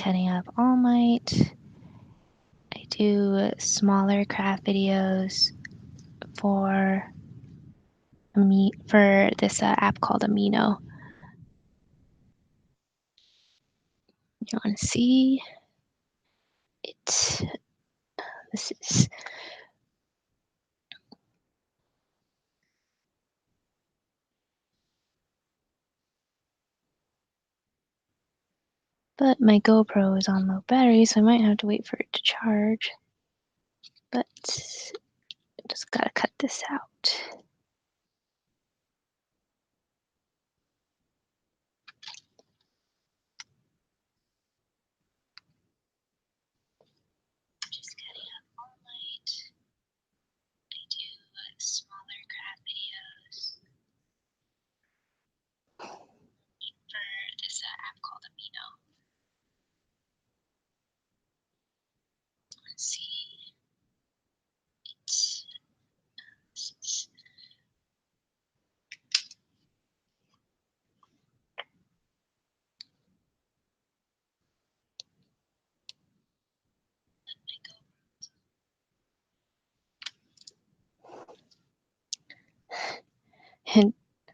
cutting up All Might. I do smaller craft videos for this app called Amino. You want to see it? This is but my GoPro is on low battery, so I might have to wait for it to charge. But I just gotta cut this out. Just cutting up All Might. I do smaller craft videos for this app called Amino. Let's see.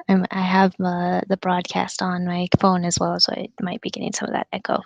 And I have the broadcast on my phone as well, so it might be getting some of that echo.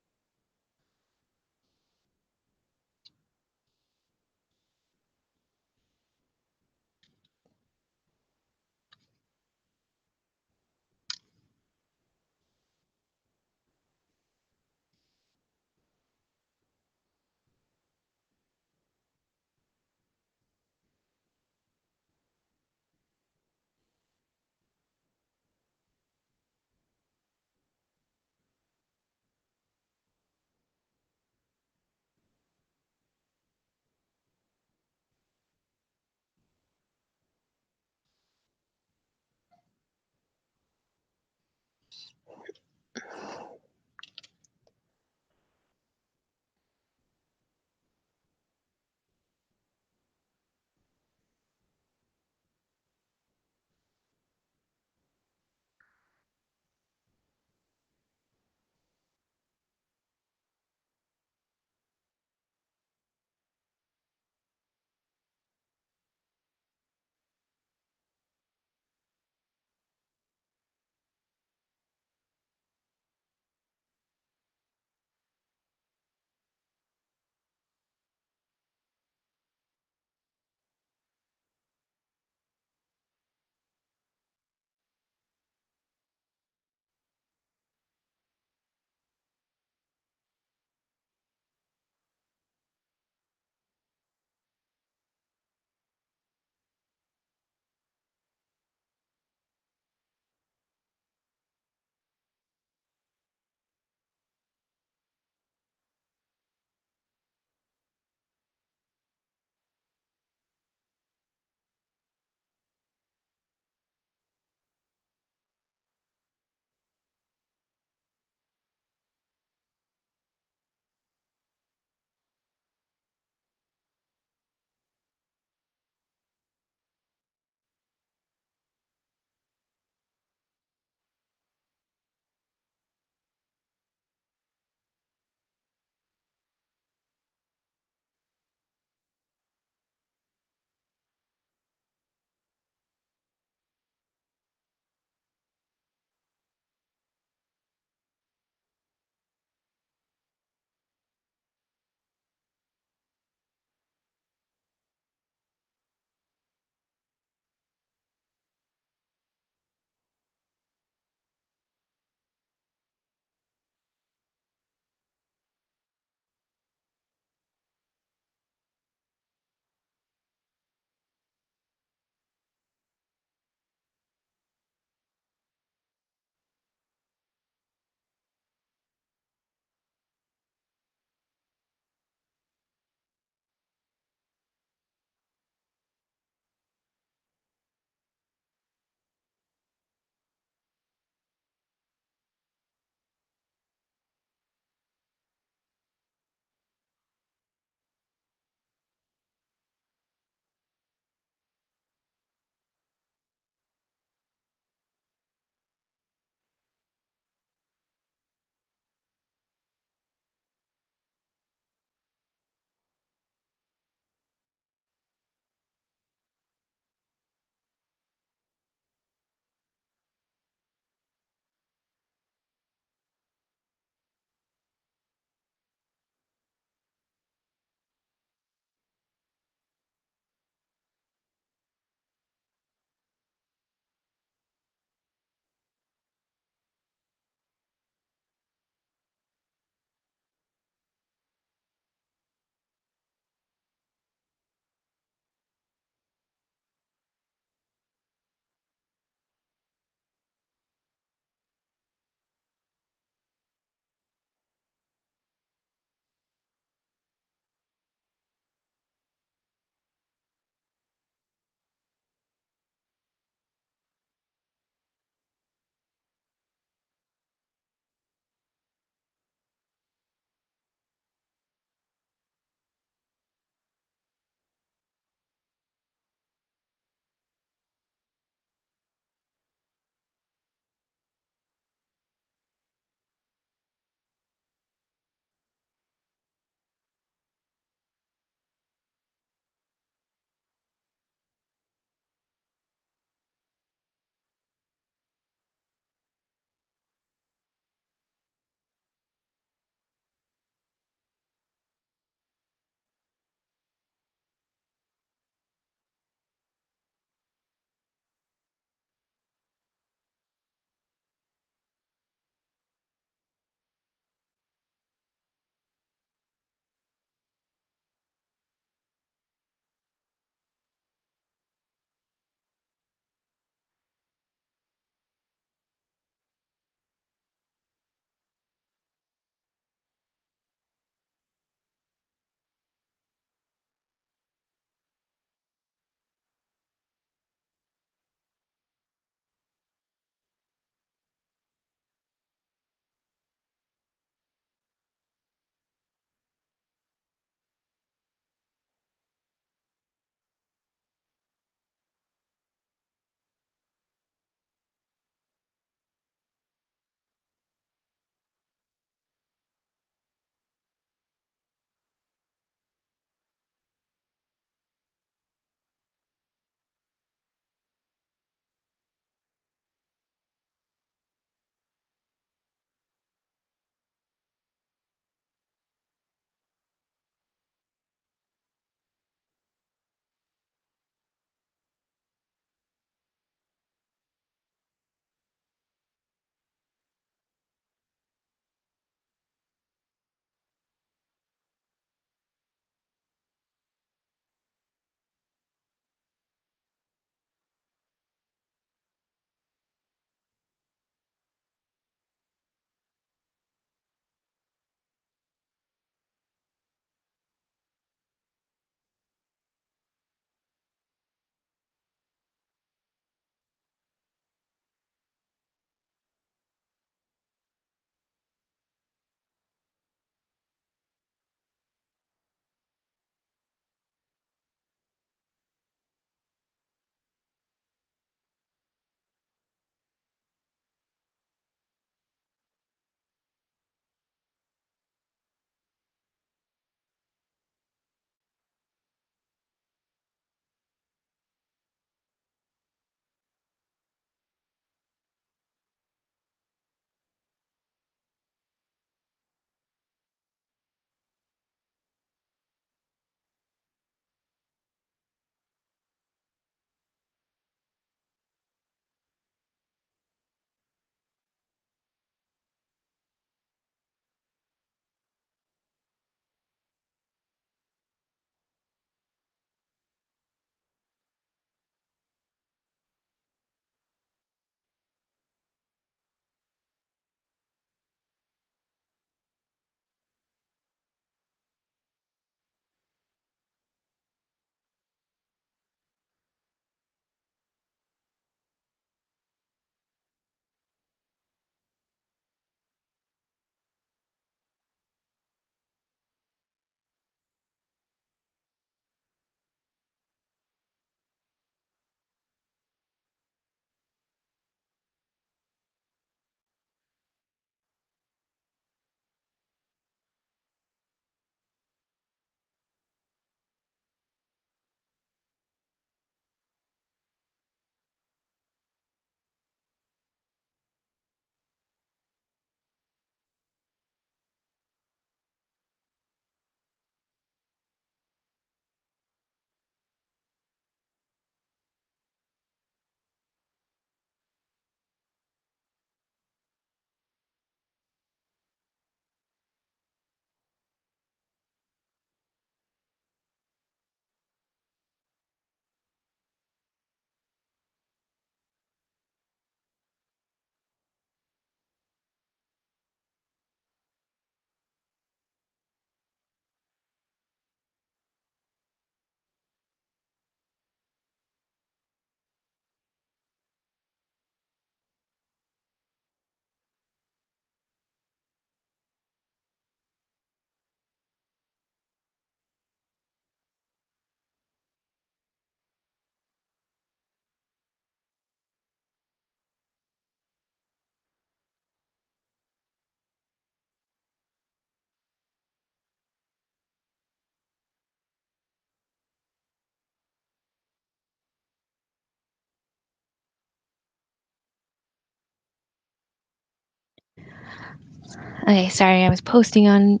Okay, sorry, I was posting on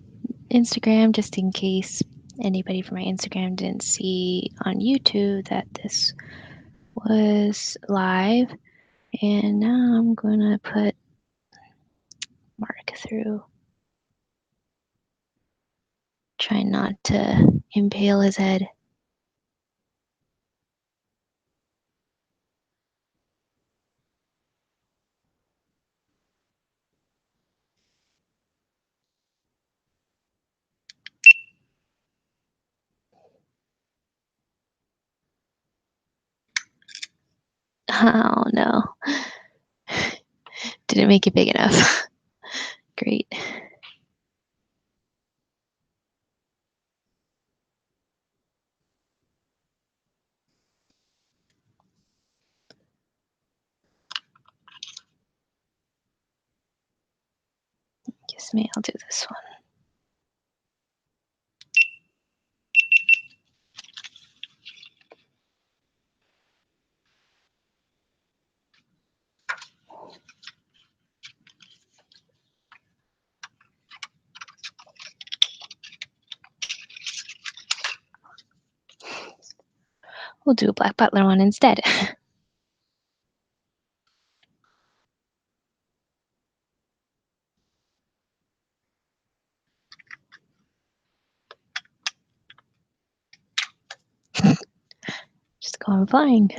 Instagram just in case anybody from my Instagram didn't see on YouTube that this was live. And now I'm gonna put Mark through. Try not to impale his head. Oh no. Didn't make it big enough. Great. Guess me, I'll do this one. We'll do a Black Butler one instead. Just going flying.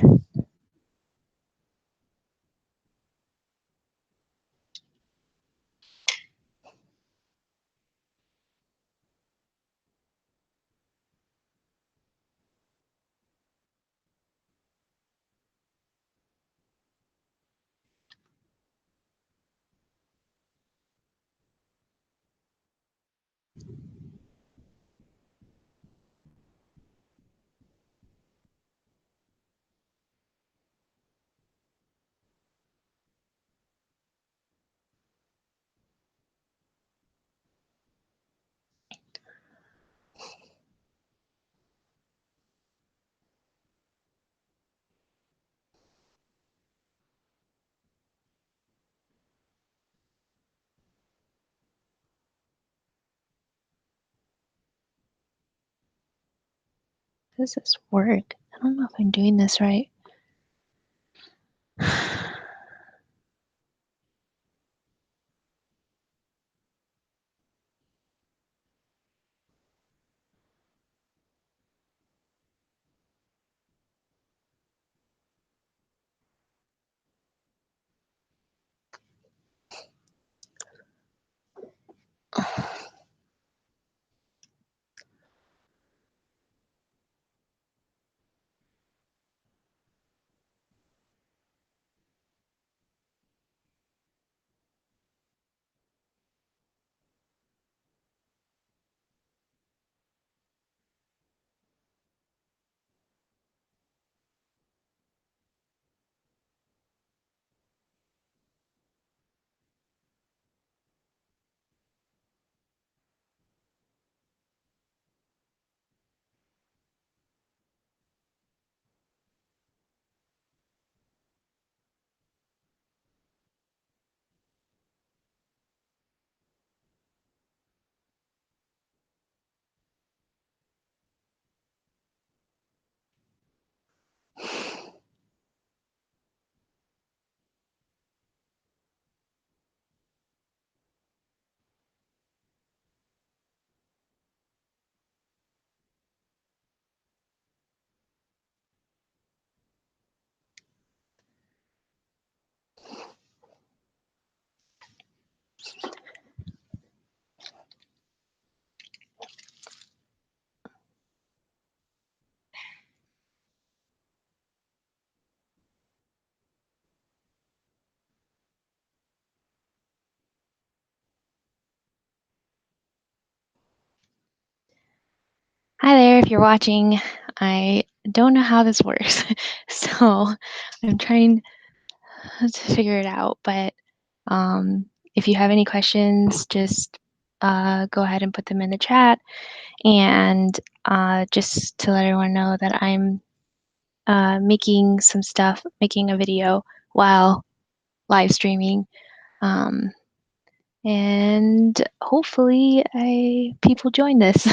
Does this work? I don't know if I'm doing this right. Hi there, if you're watching. I don't know how this works, so I'm trying to figure it out. But if you have any questions, just go ahead and put them in the chat. And just to let everyone know that I'm making some stuff, making a video while live streaming. and hopefully people join this.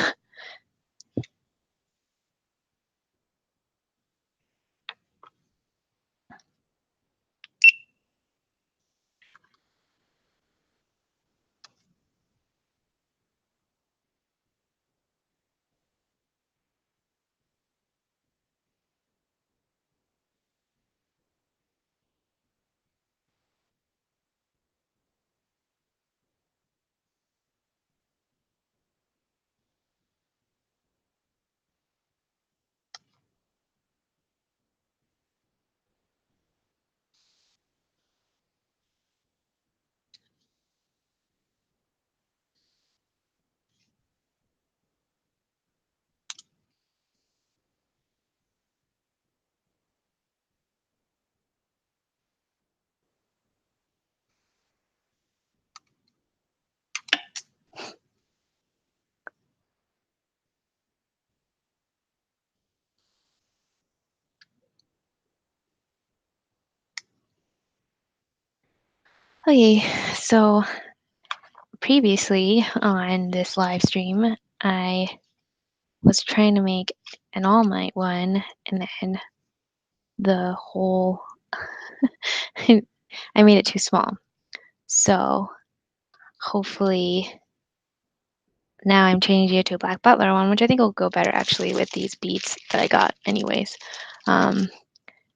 Okay, so previously on this live stream, I was trying to make an All Might one, and then the whole I made it too small. So hopefully now I'm changing it to a Black Butler one, which I think will go better actually with these beads that I got anyways.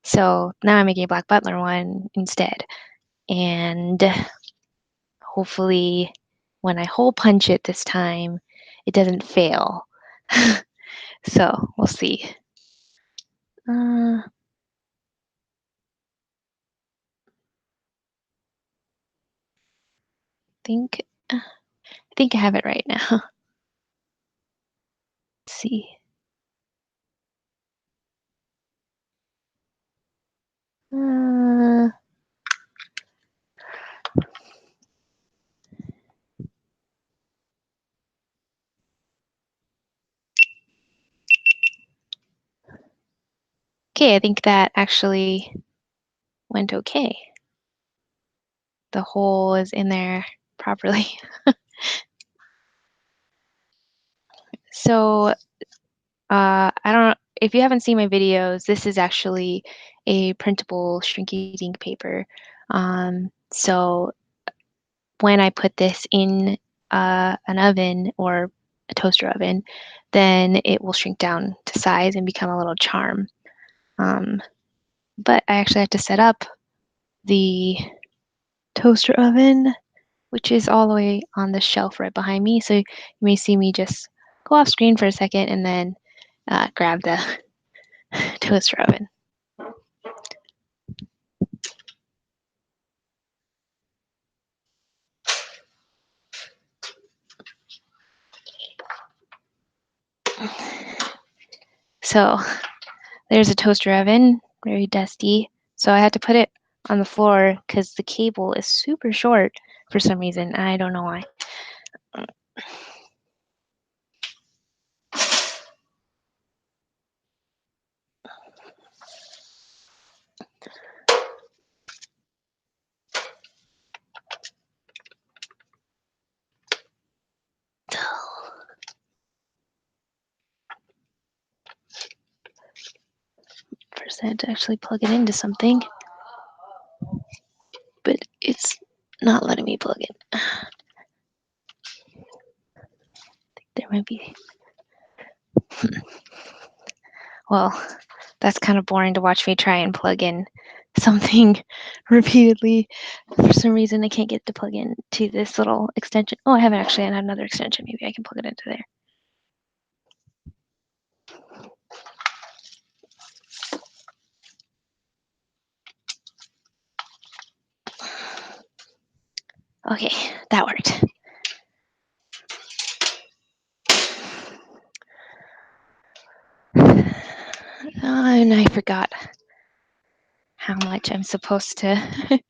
So now I'm making a Black Butler one instead. And hopefully when I hole punch it this time, it doesn't fail. So we'll see. I think I think I have it right now. Let's see. Okay, I think that actually went okay. The hole is in there properly. So I don't if you haven't seen my videos, this is actually a printable shrinky dink paper. So when I put this in an oven or a toaster oven, then it will shrink down to size and become a little charm. But I actually have to set up the toaster oven, which is all the way on the shelf right behind me. So you may see me just go off screen for a second and then grab the toaster oven. So there's a toaster oven, very dusty. So I had to put it on the floor because the cable is super short for some reason. I don't know why. First I had to actually plug it into something, but it's not letting me plug it. There might be. Well, that's kind of boring to watch me try and plug in something repeatedly. For some reason, I can't get to plug in to this little extension. Oh, I haven't actually had another extension. Maybe I can plug it into there. Okay, that worked. And I forgot how much I'm supposed to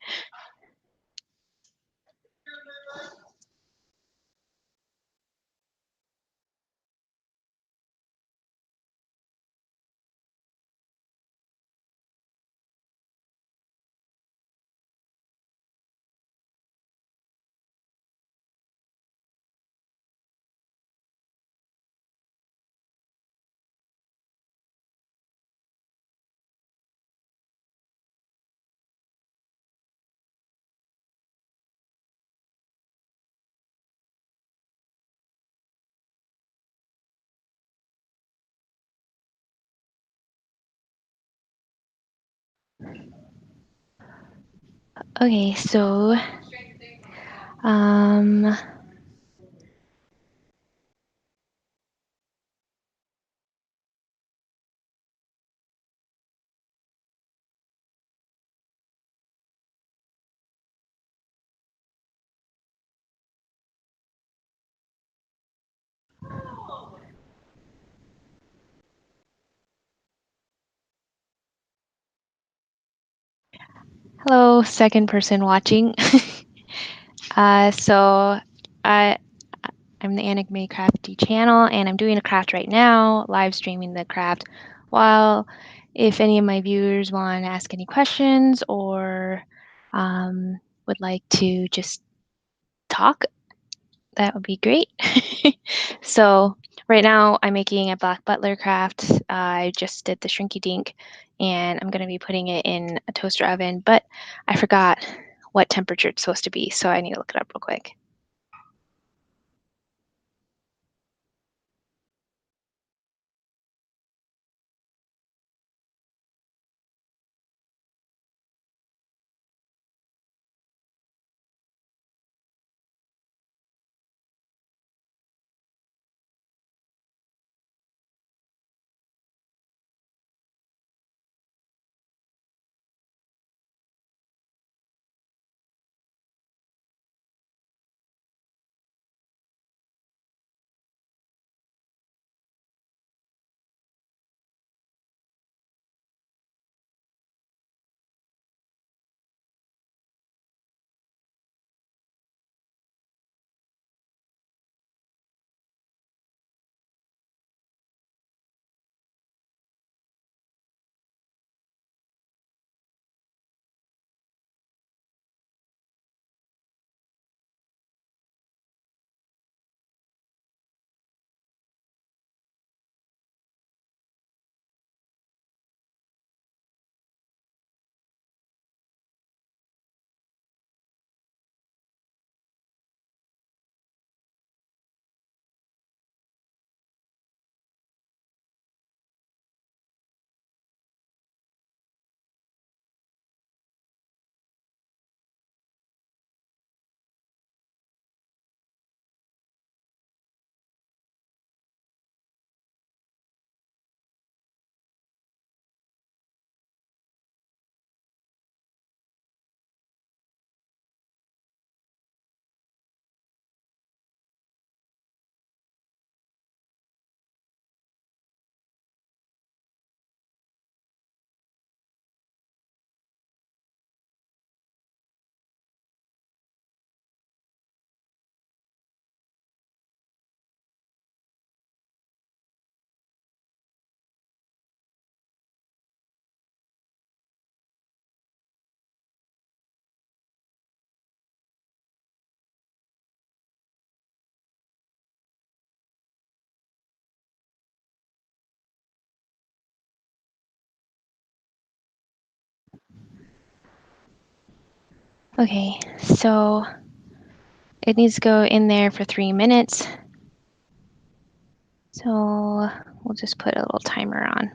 Okay, so um, hello, second person watching. So I'm the AnimeCrafty channel, and I'm doing a craft right now, live streaming the craft. While if any of my viewers want to ask any questions or would like to just talk, that would be great. So right now I'm making a black butler craft. I just did the shrinky dink, and I'm going to be putting it in a toaster oven, but I forgot what temperature it's supposed to be, so I need to look it up real quick. Okay, so it needs to go in there for 3 minutes. So we'll just put a little timer on.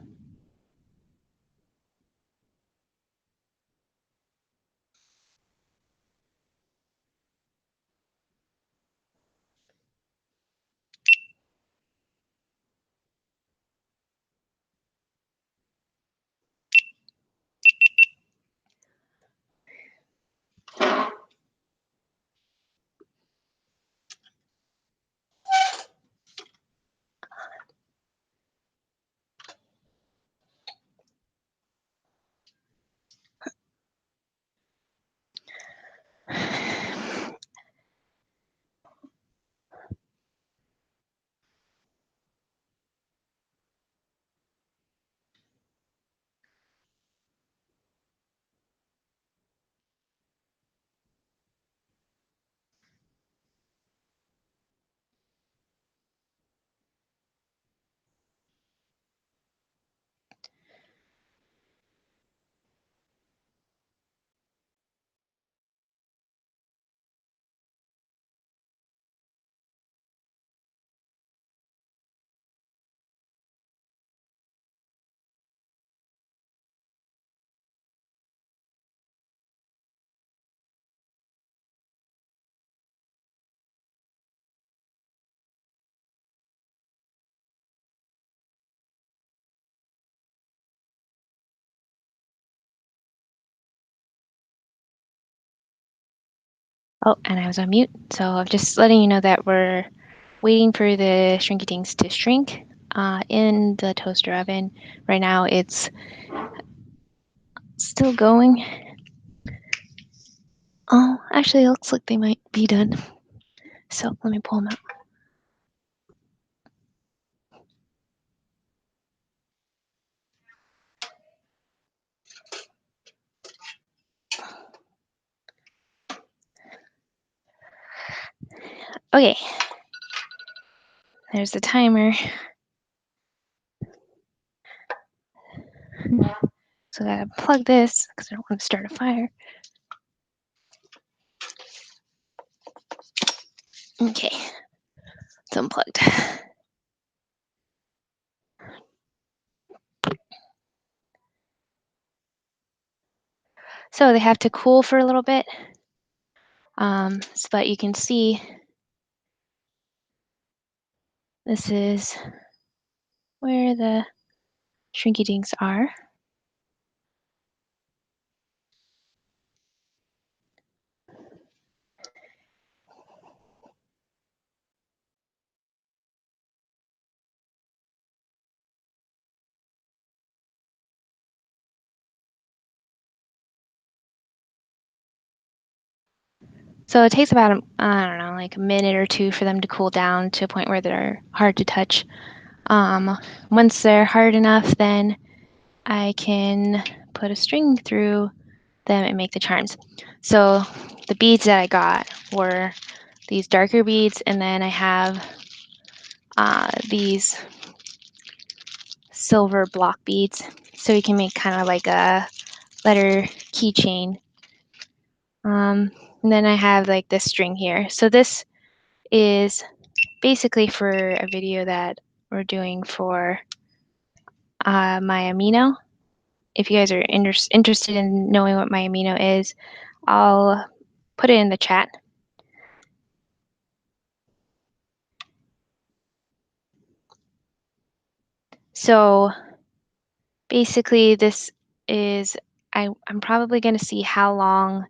Oh, and I was on mute. So I'm just letting you know that we're waiting for the shrinky things to shrink in the toaster oven. Right now it's still going. Oh, actually it looks like they might be done. So let me pull them out. Okay, there's the timer. So I gotta plug this because I don't want to start a fire. Okay, it's unplugged. So they have to cool for a little bit so that you can see this is where the shrinky dinks are. So it takes about, I don't know, like a minute or two for them to cool down to a point where they're hard to touch. Once they're hard enough, then I can put a string through them and make the charms. So the beads that I got were these darker beads, and then I have these silver block beads. So you can make kind of like a letter keychain. And then I have like this string here. So this is basically for a video that we're doing for my amino. If you guys are interested in knowing what my amino is, I'll put it in the chat. So basically this is, I'm probably going to see how long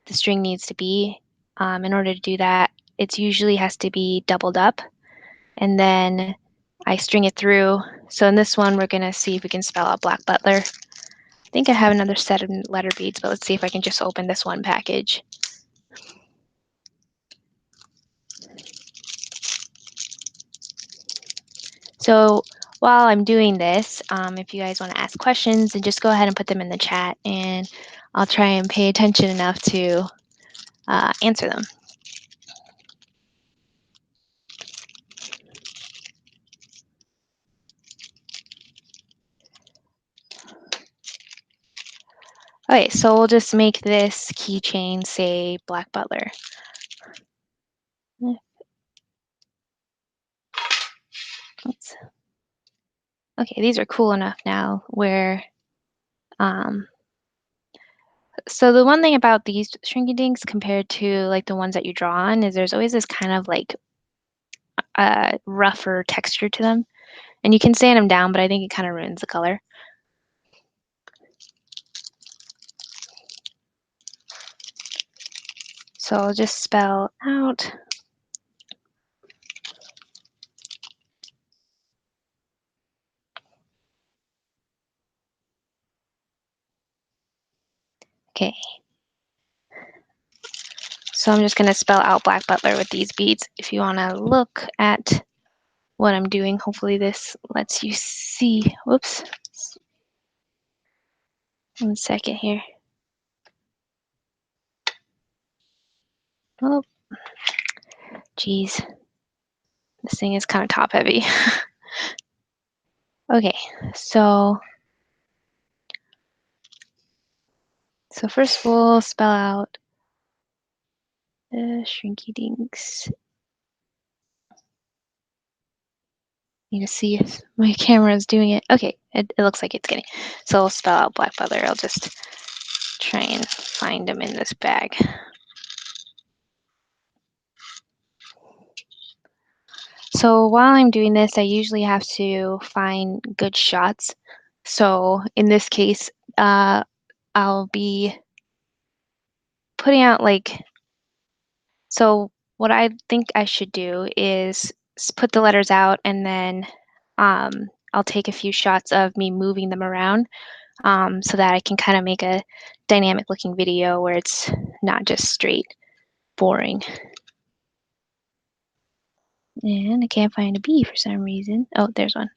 the string needs to be. In order to do that, it usually has to be doubled up, and then I string it through. So in this one, we're going to see if we can spell out Black Butler. I think I have another set of letter beads, but let's see if I can just open this one package. So while I'm doing this, if you guys want to ask questions, then just go ahead and put them in the chat, and I'll try and pay attention enough to answer them. Okay, so we'll just make this keychain say Black Butler. Oops. Okay, these are cool enough now where, so the one thing about these shrinky dinks compared to like the ones that you draw on is there's always this kind of like rougher texture to them. And you can sand them down, but I think it kind of ruins the color. So I'll just spell out. Okay. So I'm just going to spell out Black Butler with these beads. If you want to look at what I'm doing, hopefully this lets you see. Whoops. 1 second here. Oh, geez. This thing is kind of top heavy. Okay, so first we'll spell out the shrinky dinks. Need to see if my camera is doing it. Okay, it looks like it's getting. So I'll spell out Black Butler. I'll just try and find them in this bag. So while I'm doing this, I usually have to find good shots. So in this case, I'll be putting out like So what I think I should do is put the letters out, and then I'll take a few shots of me moving them around, so that I can kind of make a dynamic looking video where it's not just straight boring. And I can't find a bee for some reason. Oh, there's one.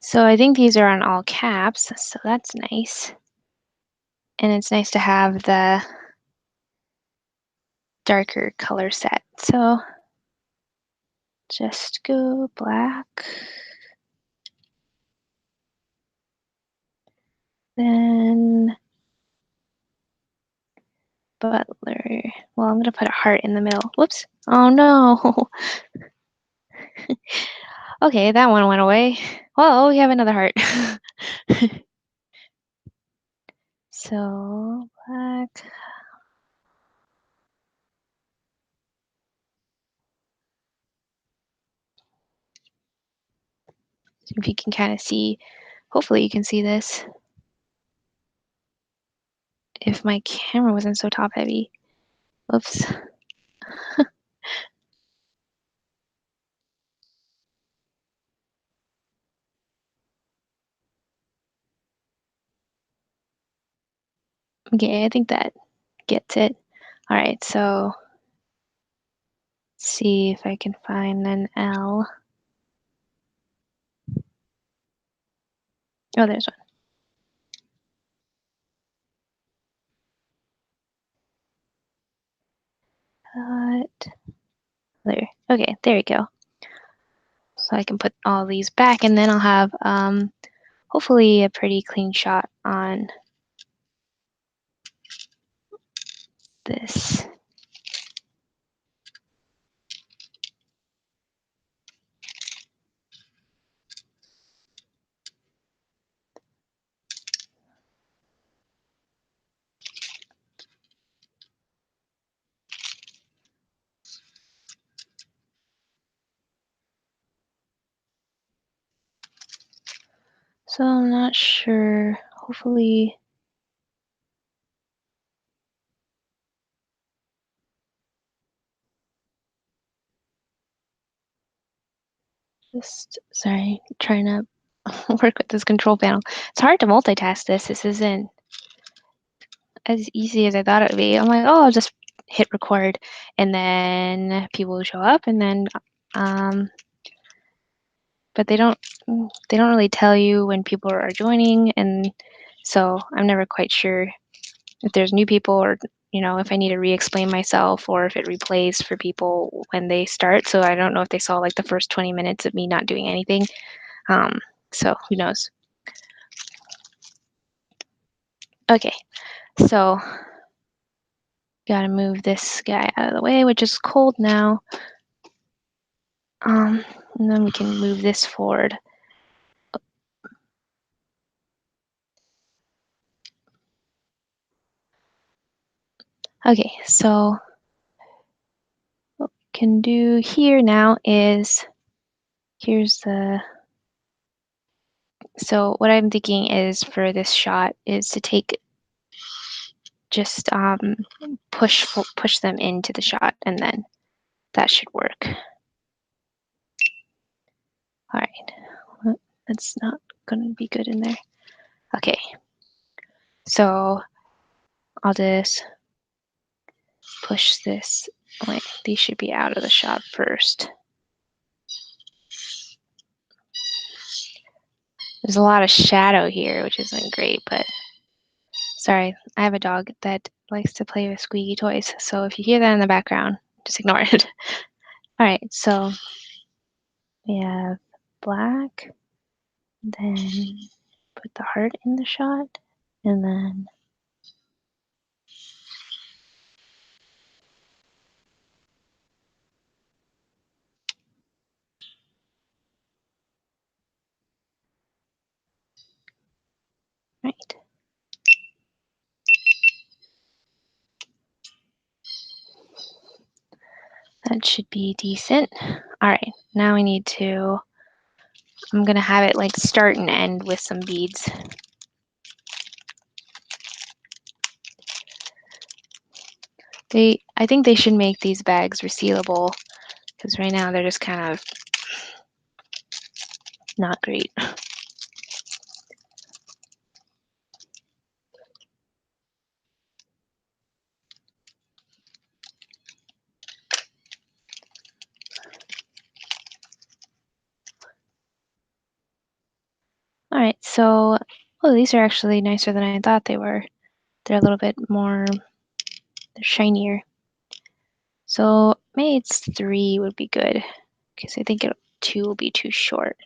So I think these are on all caps, so that's nice. And it's nice to have the darker color set. So just go black. Then Butler. Well, I'm gonna put a heart in the middle. Whoops. Oh no. Okay, that one went away. Well, we have another heart. So black. See if you can kind of see. Hopefully you can see this. If my camera wasn't so top heavy. Oops. Okay, I think that gets it. All right, so let's see if I can find an L. Oh, there's one. There. Okay, there you go. So I can put all these back, and then I'll have hopefully a pretty clean shot on this. So I'm not sure. Hopefully. Just sorry, trying to work with this control panel. It's hard to multitask this. This isn't as easy as I thought it would be. I'm like, oh, I'll just hit record, and then people will show up, and then but they don't really tell you when people are joining, and so I'm never quite sure if there's new people, or if I need to re-explain myself, or if it replays for people when they start. So I don't know if they saw like the first 20 minutes of me not doing anything. So who knows? Okay, so gotta move this guy out of the way, which is cold now. And then we can move this forward. Okay, so what we can do here now is, so what I'm thinking is for this shot is to take, just push them into the shot, and then that should work. All right, that's not going to be good in there. Okay, so I'll just push this. Wait, these should be out of the shot first. There's a lot of shadow here, which isn't great, but sorry, I have a dog that likes to play with squeaky toys, so if you hear that in the background, just ignore it. All right, so we have black, then put the heart in the shot, and then right. That should be decent. All right, now we need to, I'm gonna have it like start and end with some beads. I think they should make these bags resealable because right now they're just kind of not great. All right, so, oh, these are actually nicer than I thought they were. They're a little bit more, they're shinier. So maybe it's 3 would be good because I think 2 will be too short.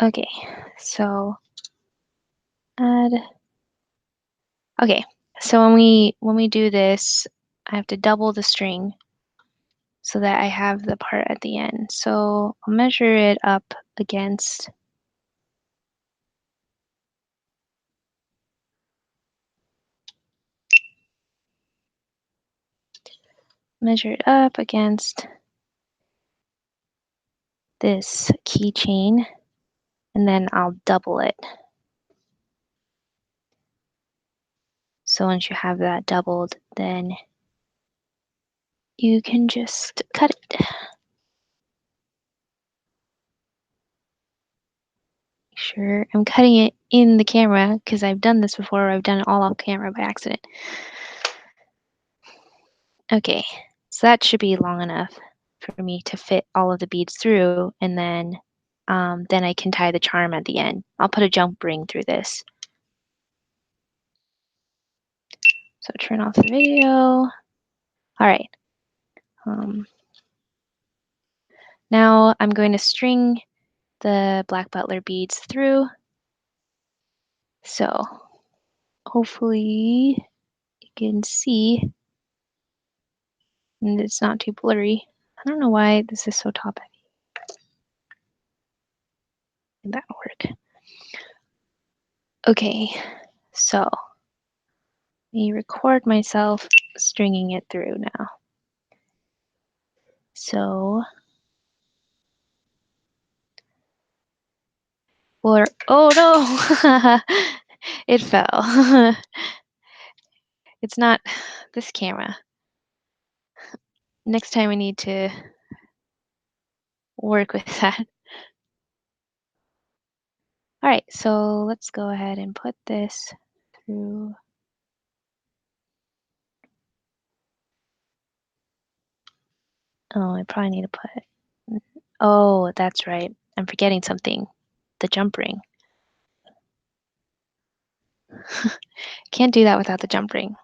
Okay, so add. Okay, so when we do this, I have to double the string so that I have the part at the end. So I'll measure it up against this keychain, and then I'll double it. So once you have that doubled, then you can just cut it. Sure, I'm cutting it in the camera because I've done this before. I've done it all off camera by accident. Okay, so that should be long enough for me to fit all of the beads through, and then I can tie the charm at the end. I'll put a jump ring through this. So turn off the video. All right. Now I'm going to string the black butler beads through. So hopefully you can see, and it's not too blurry. I don't know why this is so top heavy. That'll work. Okay, so let me record myself stringing it through now. So, or oh no, it fell. It's not this camera. Next time I need to work with that. All right, so let's go ahead and put this through. Oh, I probably need to put, oh, that's right. I'm forgetting something. The jump ring. Can't do that without the jump ring.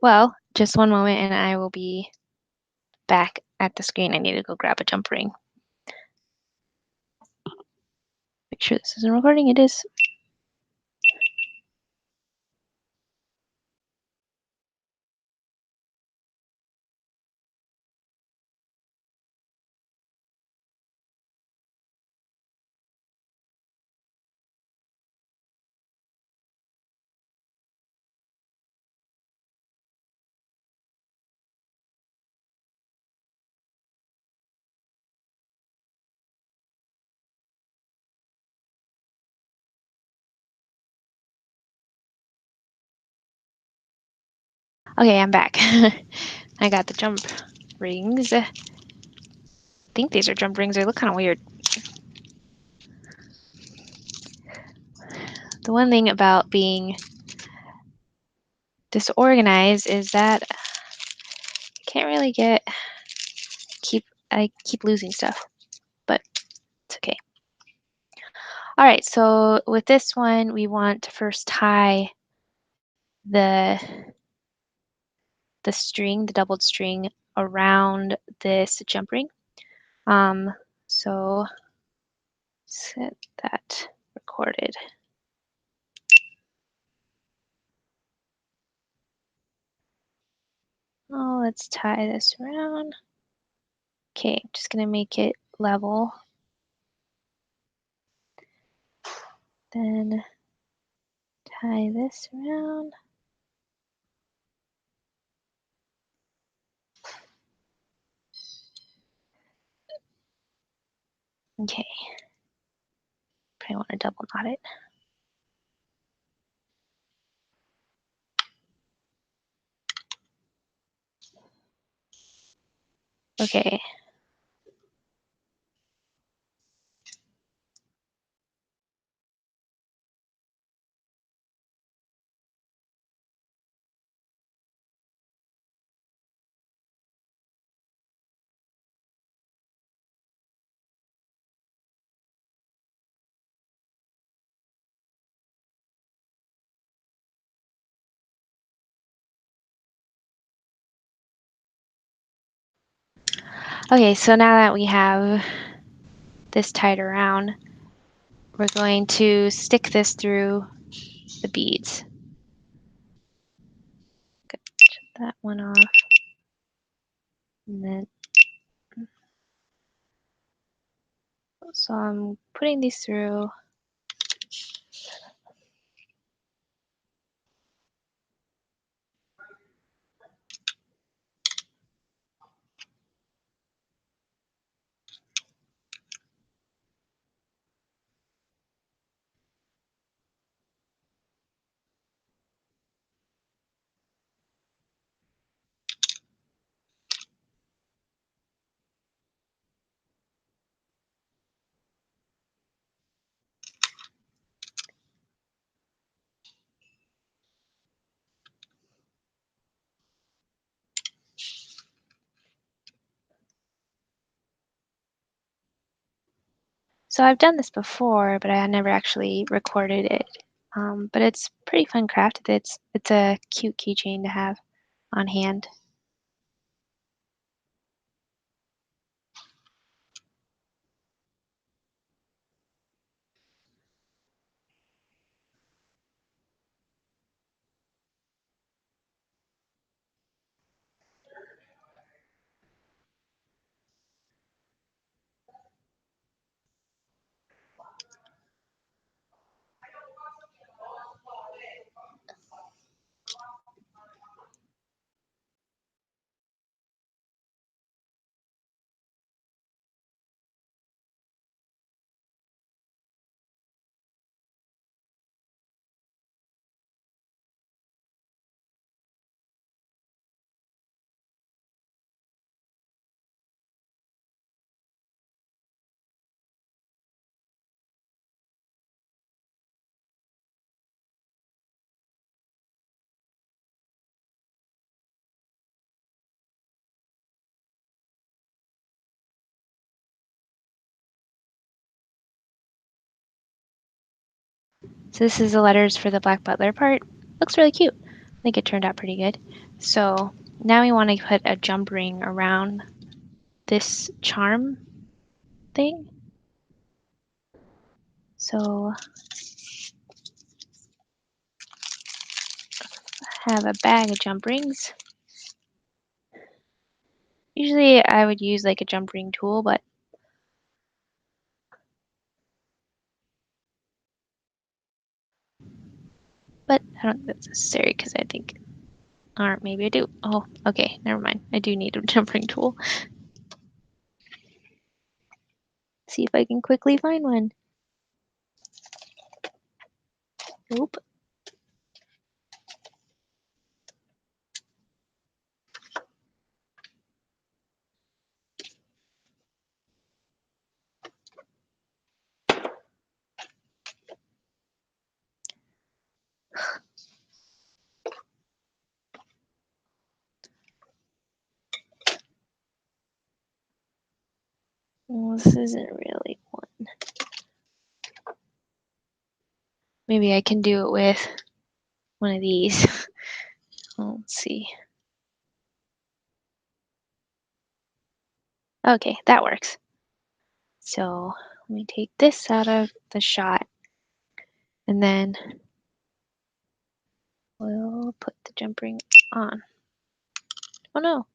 Well, just one moment and I will be back at the screen. I need to go grab a jump ring. Make sure this isn't recording. It is. Okay, I'm back. I got the jump rings. I think these are jump rings. They look kind of weird. The one thing about being disorganized is that I can't really I keep losing stuff, but it's okay. All right, so with this one, we want to first tie the string, the doubled string, around this jump ring. So set that recorded. Oh, let's tie this around. Okay, I'm just gonna make it level. Then tie this around. Okay. Probably want to double knot it. Okay. Okay, so now that we have this tied around, we're going to stick this through the beads. Good. Chop that one off. And then, so I'm putting these through. So I've done this before, but I had never actually recorded it. But it's pretty fun craft. It's a cute keychain to have on hand. So this is the letters for the Black Butler part. Looks really cute. I think it turned out pretty good. So now we want to put a jump ring around this charm thing. So I have a bag of jump rings. Usually I would use like a jump ring tool, but I don't think that's necessary because I think, or maybe I do. Oh, okay, never mind. I do need a jump ring tool. See if I can quickly find one. Nope. Well, this isn't really one. Maybe I can do it with one of these. Let's see. Okay, that works. So let me take this out of the shot and then we'll put the jump ring on. Oh no,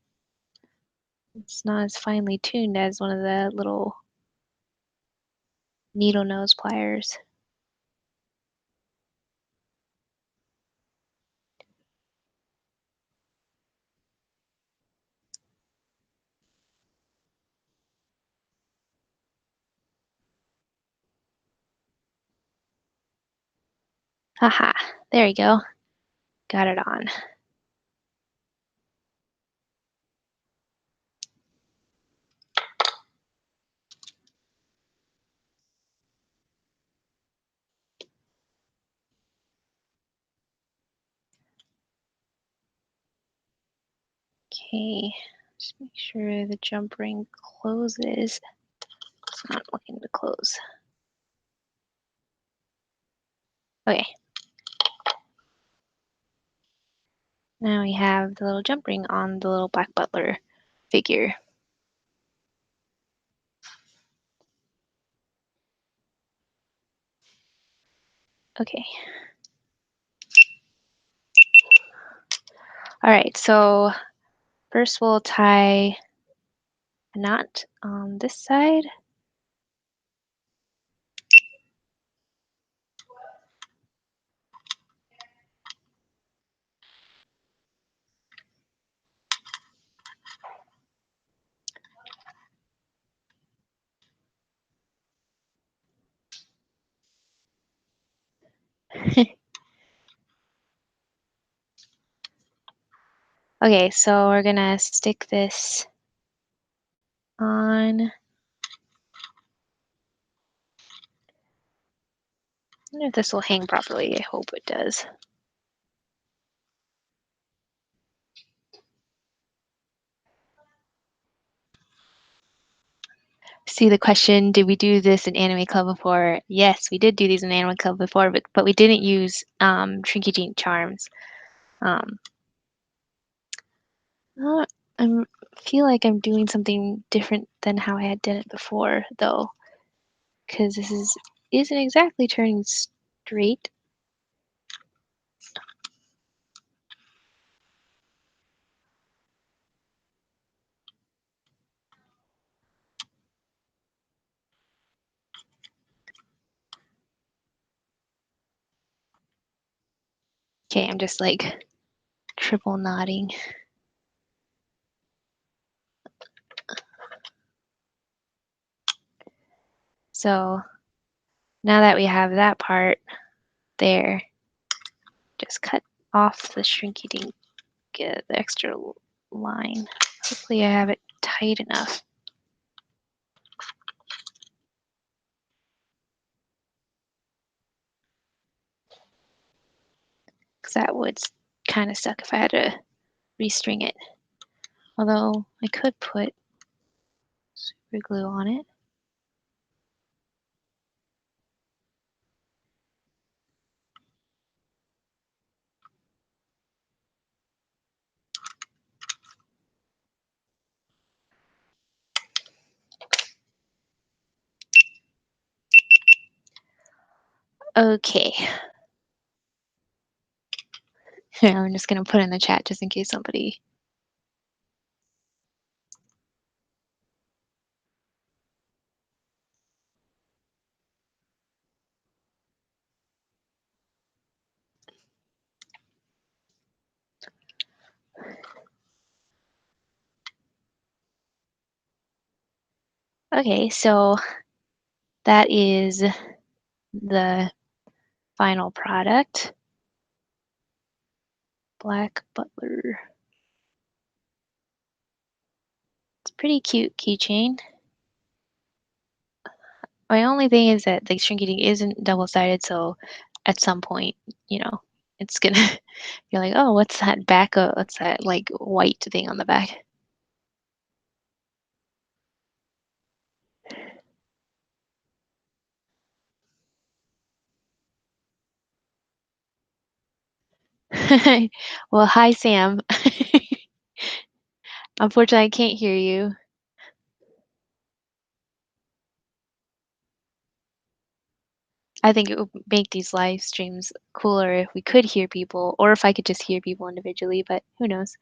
it's not as finely tuned as one of the little needle nose pliers. Haha, there you go. Got it on. Okay, just make sure the jump ring closes. It's not looking to close. Okay. Now we have the little jump ring on the little black butler figure. Okay. All right, so first we'll tie a knot on this side. Okay, so we're gonna stick this on. I don't know if this will hang properly. I hope it does. See the question, did we do this in Anime Club before? Yes, we did do these in Anime Club before, but we didn't use Shrinky Dink charms. Um, I feel like I'm doing something different than how I had done it before, though, because this isn't exactly turning straight. Okay, I'm just like triple knotting. So now that we have that part there, just cut off the Shrinky Dink, the extra line. Hopefully I have it tight enough. Because that would kind of suck if I had to restring it. Although I could put super glue on it. Okay. I'm just going to put in the chat just in case somebody. Okay, so that is the final product. Black Butler. It's a pretty cute keychain. My only thing is that the Shrinky Dink isn't double-sided, so at some point, you know, it's gonna, you're like, oh, what's that back? What's that like white thing on the back? Well, hi, Sam. Unfortunately, I can't hear you. I think it would make these live streams cooler if we could hear people, or if I could just hear people individually, but who knows?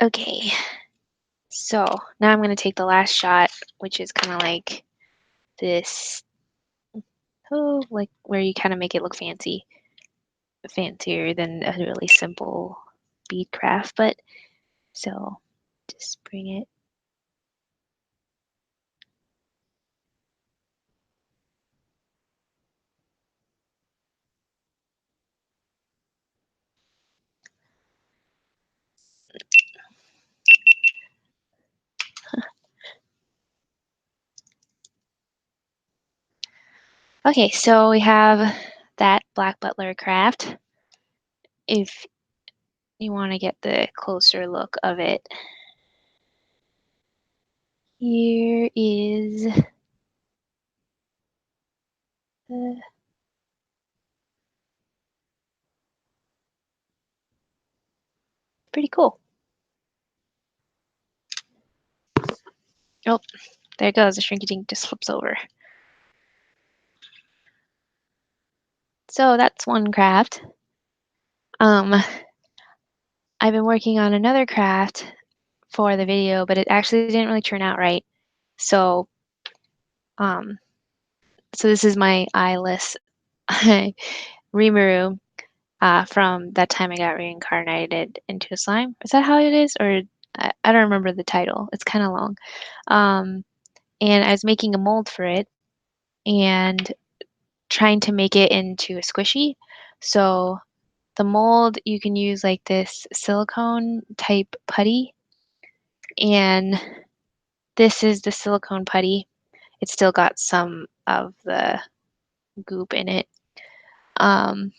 Okay, So now I'm going to take the last shot, which is kind of like this, oh, like where you kind of make it look fancy, fancier than a really simple bead craft. But so just bring it. Okay, so we have that Black Butler craft. If you want to get the closer look of it, here is pretty cool. Oh, there it goes. The shrinky-dink just flips over. So that's one craft. I've been working on another craft for the video, but it actually didn't really turn out right. So, um, so this is my eyeless Rimuru from that time I got reincarnated into a slime. Is that how it is? Or I don't remember the title. It's kind of long. Um, and I was making a mold for it and trying to make it into a squishy. So the mold, you can use like this silicone type putty, and this is the silicone putty. It's still got some of the goop in it. Um,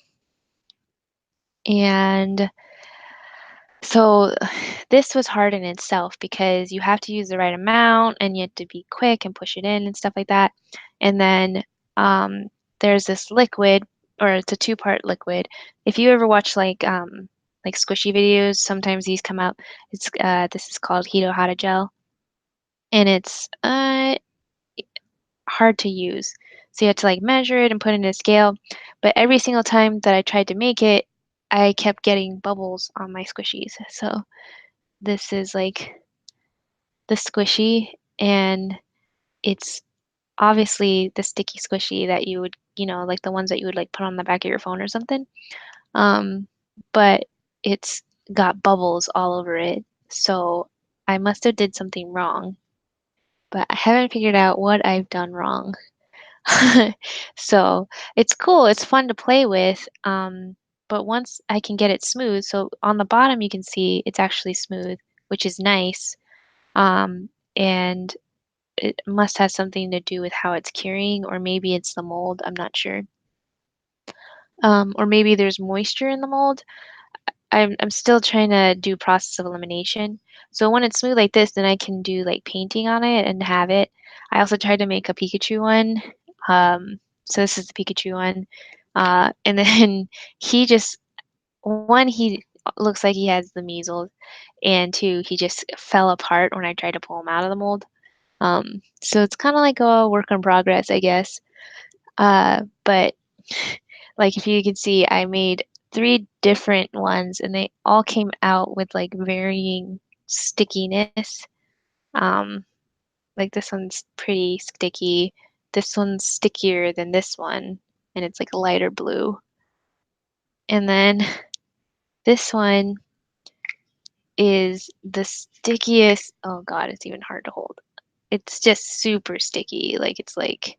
and so this was hard in itself because you have to use the right amount and you have to be quick and push it in and stuff like that. And then um, there's this liquid, or it's a two-part liquid. If you ever watch like squishy videos, sometimes these come out. It's this is called Hito Hada gel, and it's hard to use. So you have to like measure it and put it in a scale. But every single time that I tried to make it, I kept getting bubbles on my squishies. So this is like the squishy, and it's obviously the sticky squishy that you would, like the ones that you would like put on the back of your phone or something. Um, but it's got bubbles all over it. So I must have did something wrong, but I haven't figured out what I've done wrong. So it's cool. It's fun to play with. But once I can get it smooth, so on the bottom you can see it's actually smooth, which is nice. And it must have something to do with how it's curing, or maybe it's the mold. I'm not sure. Or maybe there's moisture in the mold. I'm still trying to do process of elimination. So when it's smooth like this, then I can do like painting on it and have it. I also tried to make a Pikachu one. So this is the Pikachu one. And then he just, one, he looks like he has the measles, and two, he just fell apart when I tried to pull him out of the mold. So it's kind of like a work in progress, I guess. But like if you can see, I made three different ones and they all came out with like varying stickiness. Um, like this one's pretty sticky. This one's stickier than this one, and it's like a lighter blue. And then this one is the stickiest. Oh God, it's even hard to hold. It's just super sticky. Like it's like,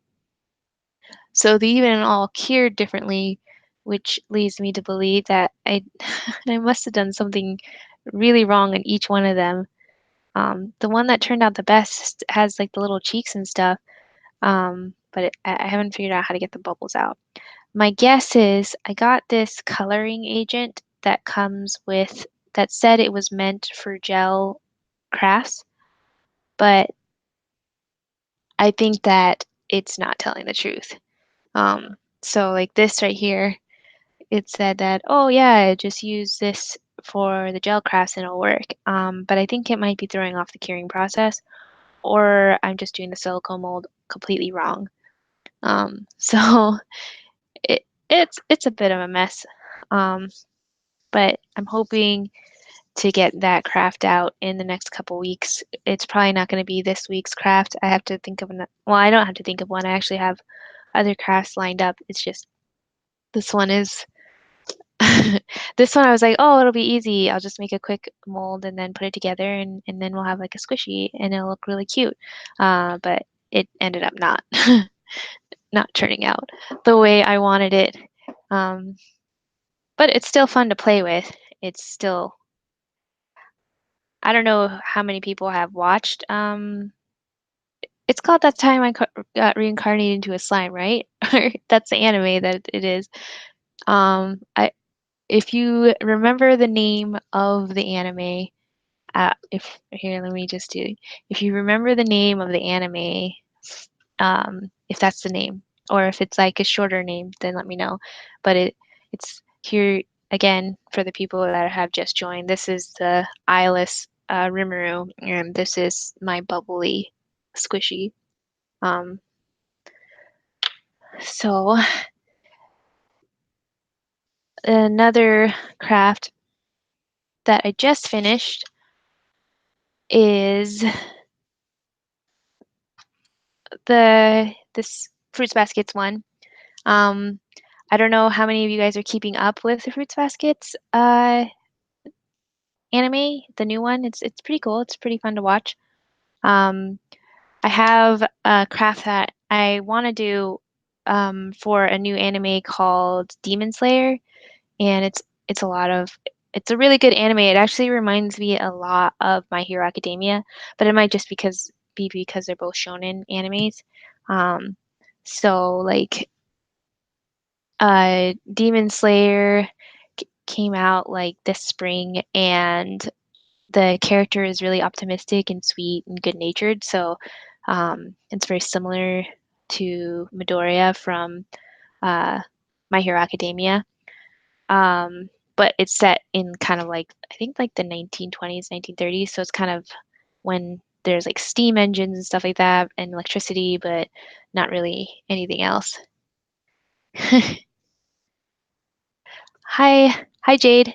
so they even all cured differently, which leads me to believe that I must have done something really wrong in each one of them. The one that turned out the best has like the little cheeks and stuff, but I haven't figured out how to get the bubbles out. My guess is I got this coloring agent that comes with, that said it was meant for gel crafts, but I think that it's not telling the truth. So like this right here, it said that, oh yeah, just use this for the gel crafts and it'll work. But I think it might be throwing off the curing process, or I'm just doing the silicone mold completely wrong. So it's a bit of a mess. Um, but I'm hoping to get that craft out in the next couple weeks. It's probably not going to be this week's craft. I have to think of well, I don't have to think of one. I actually have other crafts lined up. It's just this one is this one I was like, oh, it'll be easy. I'll just make a quick mold and then put it together and then we'll have like a squishy and it'll look really cute. But it ended up not not turning out the way I wanted it. But it's still fun to play with. It's still, I don't know how many people have watched. It's called That Time I Got Reincarnated into a Slime, right? That's the anime that it is. I if you remember the name of the anime, if here, let me just do. If you remember the name of the anime, if that's the name, or if it's like a shorter name, then let me know. But it's here again for the people that have just joined. This is the eyeless Rimuru, and this is my bubbly squishy. Um, so another craft that I just finished is this Fruits Baskets one. I don't know how many of you guys are keeping up with the Fruits Baskets anime, the new one. It's pretty cool. It's pretty fun to watch. Um, I have a craft that I want to do for a new anime called Demon Slayer, and it's a lot of it's a really good anime. It actually reminds me a lot of My Hero Academia, but it might just be because they're both shonen animes. Um, so like Demon Slayer came out like this spring, and the character is really optimistic and sweet and good natured. So it's very similar to Midoriya from uh, My Hero Academia. But it's set in kind of like, I think like the 1920s, 1930s. So it's kind of when there's like steam engines and stuff like that and electricity, but not really anything else. Hi Jade.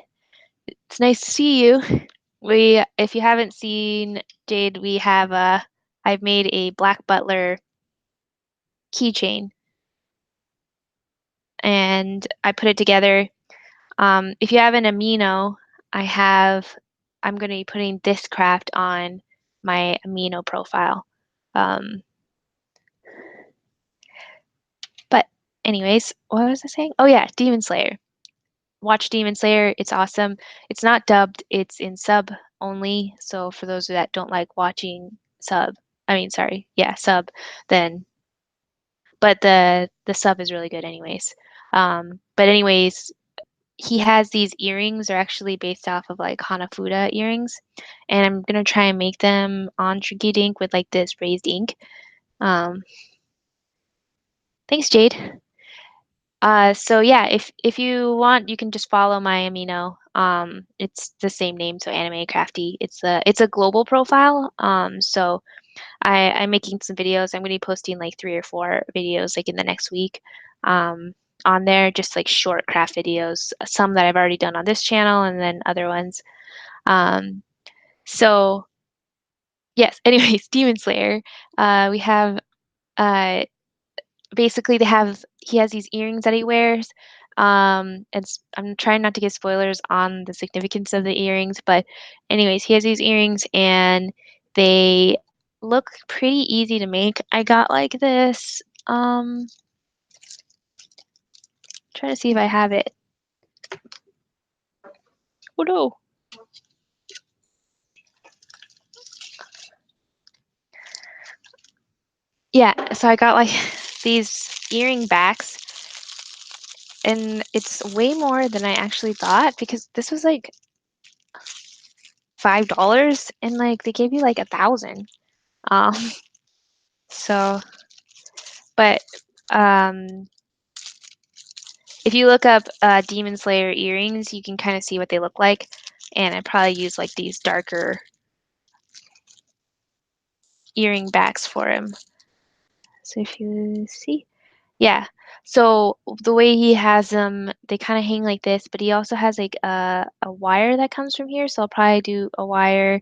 It's nice to see you. If you haven't seen Jade, I've made a Black Butler keychain and I put it together. If you have an amino, I have, I'm going to be putting this craft on my amino profile. Um, but anyways, what was I saying? Oh yeah, Demon Slayer. Watch Demon Slayer. It's awesome. It's not dubbed, it's in sub only. So for those that don't like watching sub, I mean, sorry, yeah, sub, then, but the sub is really good anyways. But anyways, he has these earrings. They're actually based off of like Hanafuda earrings, and I'm gonna try and make them on Trinky Dink with like this raised ink. Um, thanks, Jade. So yeah, if you want, you can just follow my amino. It's the same name, so AnimeCrafty. It's a global profile. So I'm making some videos. I'm gonna be posting like 3 or 4 videos like in the next week. On there, just like short craft videos, some that I've already done on this channel, and then other ones. Um, so yes. Anyways, Demon Slayer. We have uh basically he has these earrings that he wears. I'm trying not to give spoilers on the significance of the earrings, but anyways, he has these earrings and they look pretty easy to make. I got like this, trying to see if I have it. Oh no. Yeah, so I got like these earring backs and it's way more than I actually thought because this was like $5 and like they gave you like 1,000. Um, so, but um, if you look up Demon Slayer earrings, you can kind of see what they look like. And I probably use like these darker earring backs for him. So if you see, Yeah. So the way he has them, they kind of hang like this, but he also has like a wire that comes from here. So I'll probably do a wire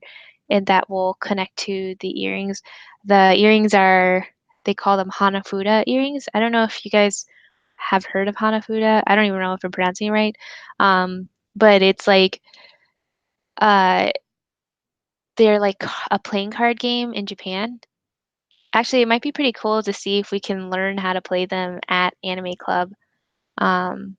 and that will connect to the earrings. The earrings are, they call them Hanafuda earrings. I don't know if you guys have heard of Hanafuda. I don't even know if I'm pronouncing it right. But it's like uh they're like a playing card game in Japan. Actually, it might be pretty cool to see if we can learn how to play them at Anime Club. Um,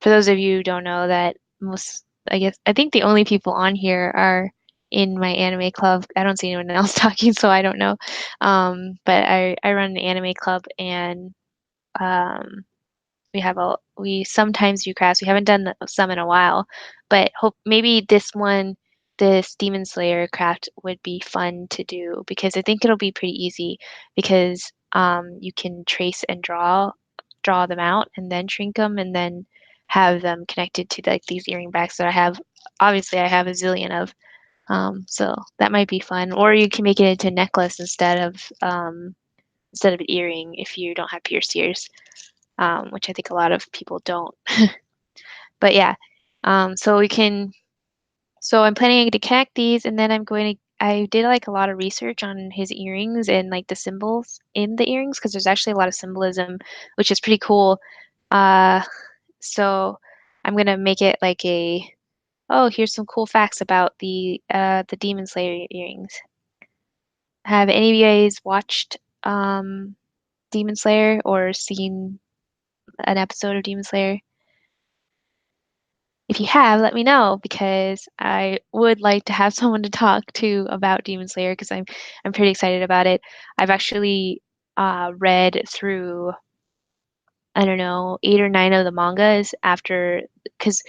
for those of you who don't know that most, I think the only people on here are in my anime club. I don't see anyone else talking, so I don't know. But I run an anime club and um, we sometimes do crafts. We haven't done some in a while, but hope maybe this Demon Slayer craft would be fun to do because I think it'll be pretty easy because you can trace and draw them out and then shrink them and then have them connected to like these earring backs that I have. Obviously, I have a zillion of. So that might be fun. Or you can make it into a necklace instead of an earring if you don't have pierced ears, which I think a lot of people don't. But yeah, so we can. So I'm planning to connect these, and then I did like a lot of research on his earrings and like the symbols in the earrings because there's actually a lot of symbolism, which is pretty cool. Uh, so I'm gonna make it like oh, here's some cool facts about the Demon Slayer earrings. Have any of you guys watched Demon Slayer or seen an episode of Demon Slayer? If you have, let me know because I would like to have someone to talk to about Demon Slayer because I'm pretty excited about it. I've actually read through I don't know 8 or 9 of the mangas after because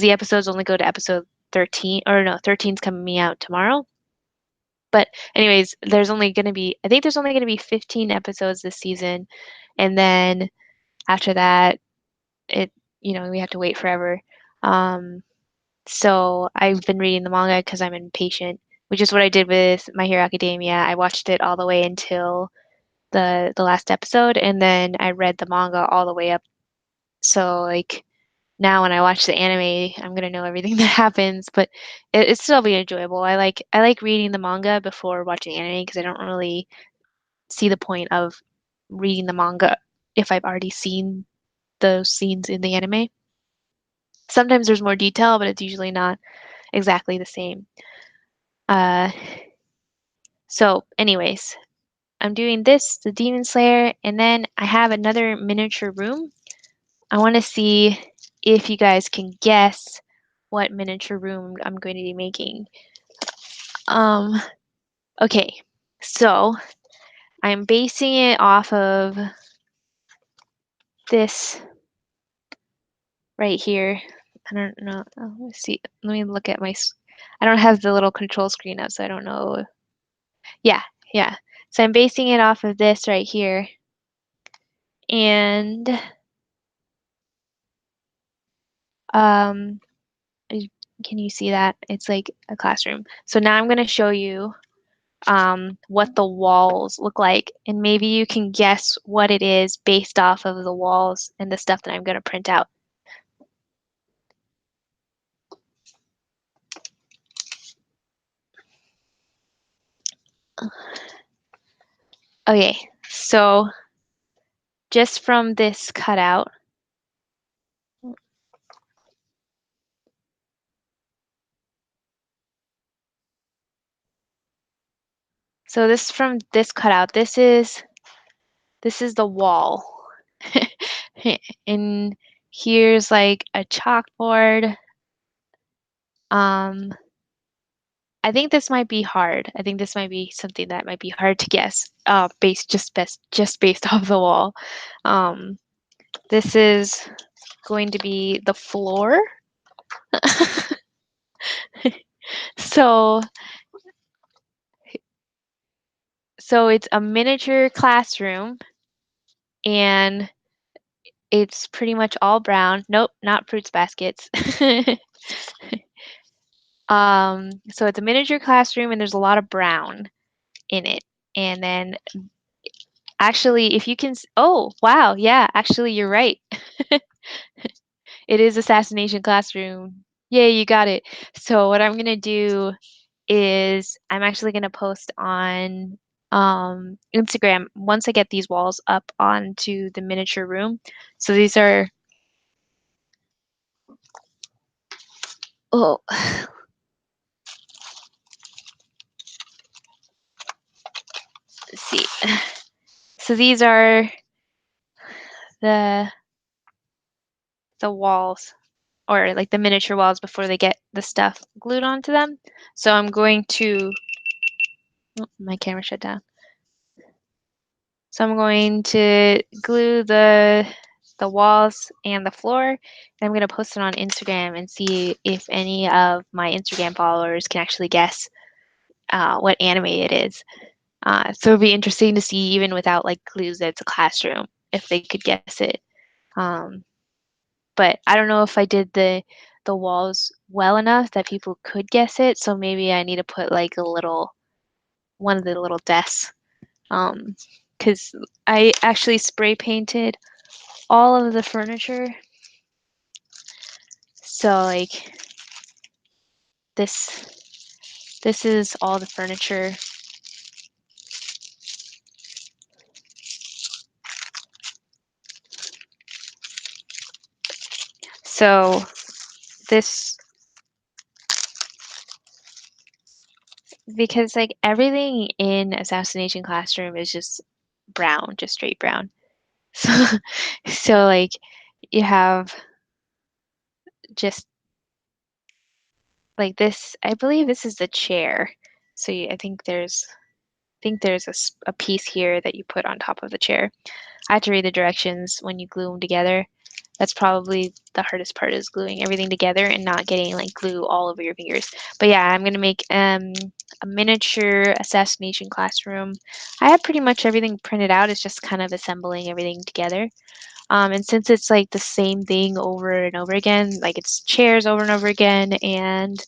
the episodes only go to episode 13 or no 13's coming out tomorrow. But anyways, I think there's only gonna be 15 episodes this season, and then after that it we have to wait forever. Um, So I've been reading the manga because I'm impatient, which is what I did with My Hero Academia. I watched it all the way until the last episode, and then I read the manga all the way up. So like now when I watch the anime, I'm gonna know everything that happens, but it's still be enjoyable. I like reading the manga before watching anime because I don't really see the point of reading the manga if I've already seen those scenes in the anime. Sometimes there's more detail, but it's usually not exactly the same. Uh, So, anyways, I'm doing this, the Demon Slayer, and then I have another miniature room. I want to see if you guys can guess what miniature room I'm going to be making. Um, okay, so I'm basing it off of this right here. I don't know. Let me see. Let me look at I don't have the little control screen up, so I don't know. Yeah, yeah. So I'm basing it off of this right here. And um, can you see that? It's like a classroom. So now I'm going to show you what the walls look like, and maybe you can guess what it is based off of the walls and the stuff that I'm going to print out. Okay, so just from this cutout, so this from this cutout, this is the wall. And here's like a chalkboard. Um, I think this might be hard. I think this might be something that might be hard to guess, based off the wall. Um, this is going to be the floor. So, so it's a miniature classroom, and it's pretty much all brown. Nope, not fruits baskets. So it's a miniature classroom, and there's a lot of brown in it, and then Actually, if you can, oh, wow, yeah, actually, you're right. It is Assassination Classroom. Yay, you got it. So what I'm gonna do is I'm actually gonna post on Instagram once I get these walls up onto the miniature room. So these are, oh, let's see. So these are the the walls, or like the miniature walls before they get the stuff glued onto them. So I'm going to, oh, my camera shut down. So I'm going to glue the walls and the floor, and I'm going to post it on Instagram and see if any of my Instagram followers can actually guess what anime it is. So it'd be interesting to see, even without like clues that it's a classroom, if they could guess it. Um, but I don't know if I did the walls well enough that people could guess it. So maybe I need to put like a little one of the little desks, because I actually spray painted all of the furniture. So like this is all the furniture. So this, because like everything in Assassination Classroom is just brown, just straight brown. So so like you have just like this, I believe this is the chair. So I think there's a piece here that you put on top of the chair. I had to read the directions when you glue them together. That's probably the hardest part, is gluing everything together and not getting like glue all over your fingers. But yeah, I'm gonna make a miniature assassination classroom. I have pretty much everything printed out. It's just kind of assembling everything together. And since it's like the same thing over and over again, like it's chairs over and over again, and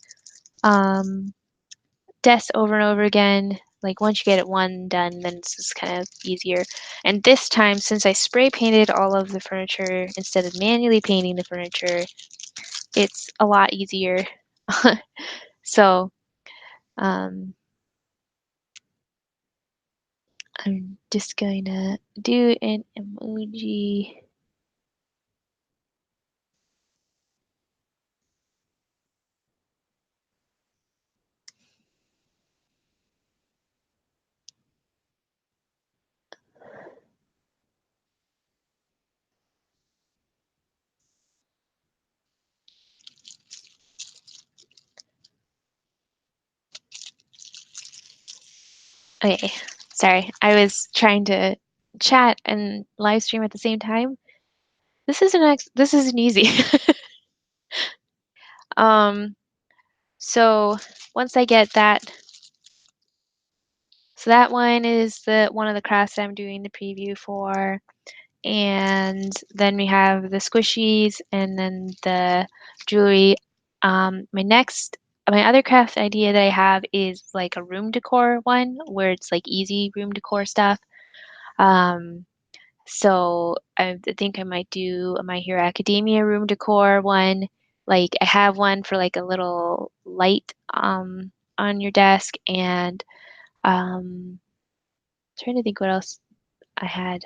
um, desks over and over again. Like once you get it one done, then it's just kind of easier. And this time, since I spray painted all of the furniture instead of manually painting the furniture, it's a lot easier. So um, I'm just going to do an emoji. Okay, sorry. I was trying to chat and live stream at the same time. This isn't easy. um, so once I get that, so that one is the one of the crafts that I'm doing the preview for. And then we have the squishies and then the jewelry. My other craft idea that I have is like a room decor one, where it's like easy room decor stuff. Um, so I think I might do a My Hero Academia room decor one. Like I have one for like a little light on your desk, and trying to think what else I had.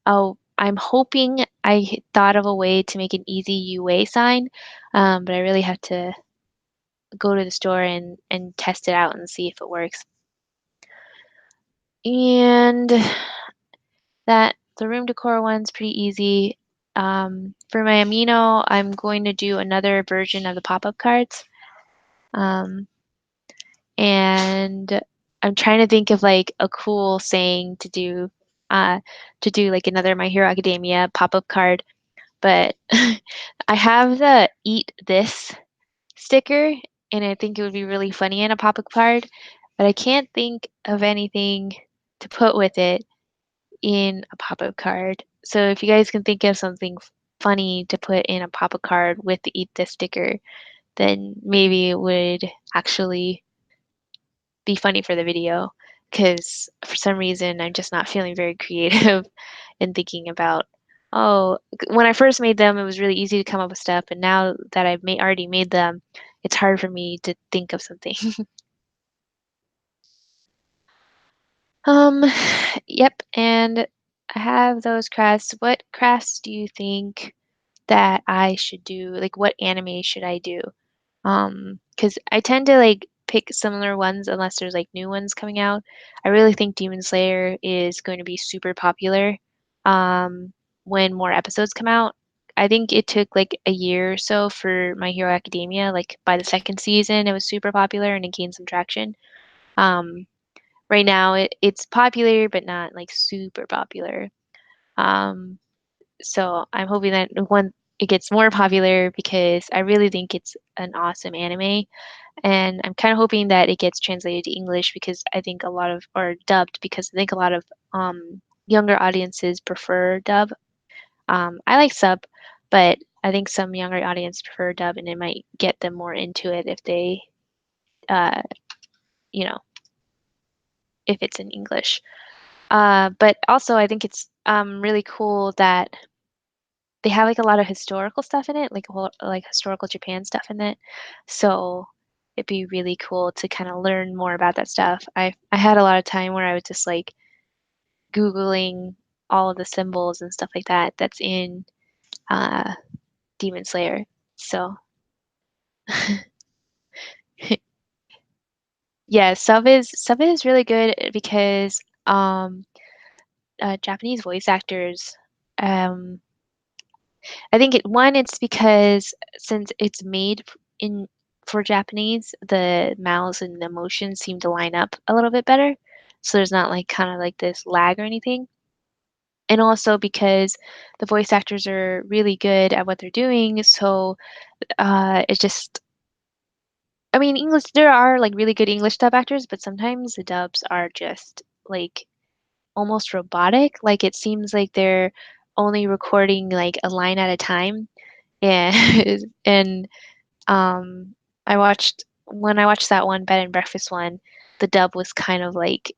Oh, I'm hoping I thought of a way to make an easy UA sign, but I really have to go to the store and test it out and see if it works. And that the room decor one's pretty easy. For my amino, I'm going to do another version of the pop-up cards. Um, and I'm trying to think of like a cool saying to do like another My Hero Academia pop-up card. But I have the eat this sticker, and I think it would be really funny in a pop-up card, but I can't think of anything to put with it in a pop-up card. So if you guys can think of something funny to put in a pop-up card with the eat this sticker, then maybe it would actually be funny for the video. because for some reason I'm just not feeling very creative in thinking about, oh, when I first made them, it was really easy to come up with stuff, and now that I've already made them, it's hard for me to think of something. Um, yep, and I have those crafts. What crafts do you think that I should do? Like, what anime should I do? Because I tend to like pick similar ones unless there's like new ones coming out. I really think Demon Slayer is going to be super popular when more episodes come out. I think it took like a year or so for My Hero Academia. Like by the second season, it was super popular and it gained some traction. Um, right now, it's popular, but not like super popular. Um, so I'm hoping that when it gets more popular because I really think it's an awesome anime, and I'm kind of hoping that it gets translated to English because I think a lot of, or dubbed because I think a lot of younger audiences prefer dub. I like sub, but I think some younger audience prefer dub, and it might get them more into it if they, uh, you know, if it's in English. But also, I think it's really cool that they have like a lot of historical stuff in it, like a whole like historical Japan stuff in it. So it'd be really cool to kind of learn more about that stuff. I had a lot of time where I was just like Googling all of the symbols and stuff like that that's in uh Demon Slayer. So yeah, sub is really good because Japanese voice actors um I think it's because since it's made in for Japanese, the mouths and the emotions seem to line up a little bit better. So there's not like kind of like this lag or anything. And also because the voice actors are really good at what they're doing, so it just I mean English there are like really good English dub actors, but sometimes the dubs are just like almost robotic. Like it seems like they're only recording like a line at a time. And and Um, I watched when I watched that one bed and breakfast one, the dub was kind of like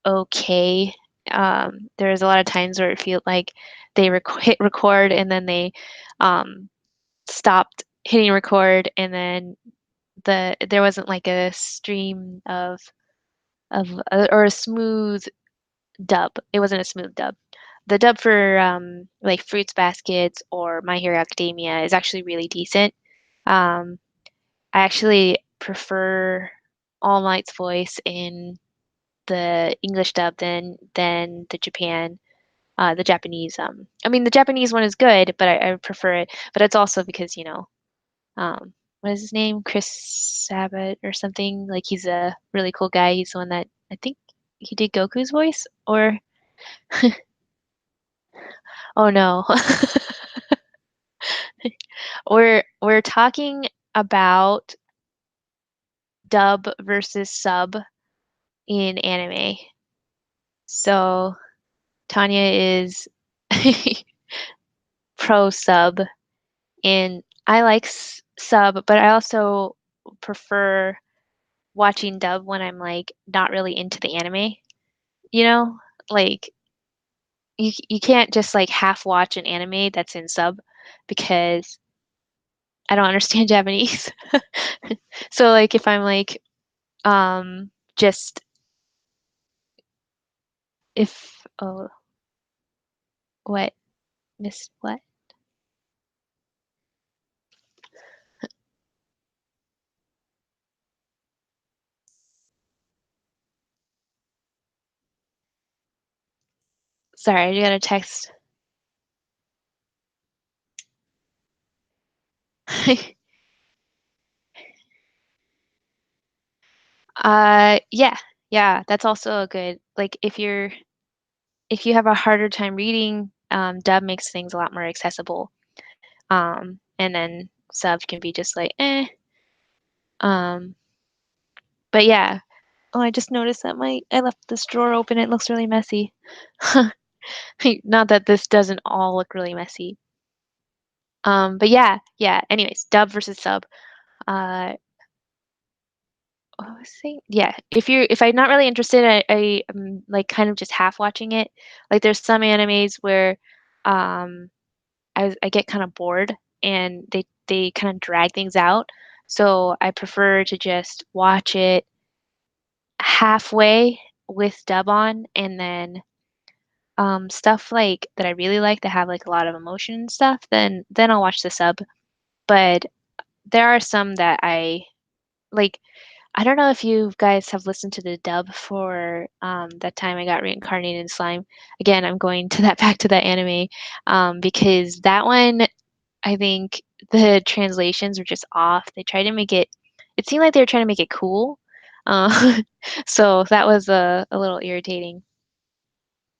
okay. There was a lot of times where it felt like they hit record and then they um, stopped hitting record, and then there wasn't like a stream of or a smooth dub. It wasn't a smooth dub. The dub for like Fruits Baskets or My Hero Academia is actually really decent. Um, I actually prefer All Might's voice in the English dub than the Japanese. I mean, the Japanese one is good, but I prefer it. But it's also because, what is his name? Chris Sabat or something. Like he's a really cool guy. He's the one that I think he did Goku's voice. Or oh no, we're talking about dub versus sub in anime. So Tanya is pro sub, and I like sub, but I also prefer watching dub when I'm like not really into the anime. You know, like you can't just like half watch an anime that's in sub because I don't understand Japanese. So like if I'm like just if oh what miss what? Sorry, I got a text. Yeah, yeah, that's also a good like if you have a harder time reading, dub makes things a lot more accessible. And then sub can be just like eh. Um, but yeah. Oh, I just noticed that my I left this drawer open. It looks really messy. Not that this doesn't all look really messy. But yeah, yeah. Anyways, dub versus sub. Uh, what was I saying? Yeah, if I'm not really interested, I am like kind of just half watching it. Like there's some animes where um I get kind of bored and they kind of drag things out. So I prefer to just watch it halfway with dub on, and then stuff like that I really like that have like a lot of emotion and stuff, then I'll watch the sub. But there are some that I like. I don't know if you guys have listened to the dub for that time I got reincarnated in slime. Again, I'm going to that back to that anime because that one I think the translations were just off. They tried to make it. It seemed like they were trying to make it cool, uh, so that was a little irritating.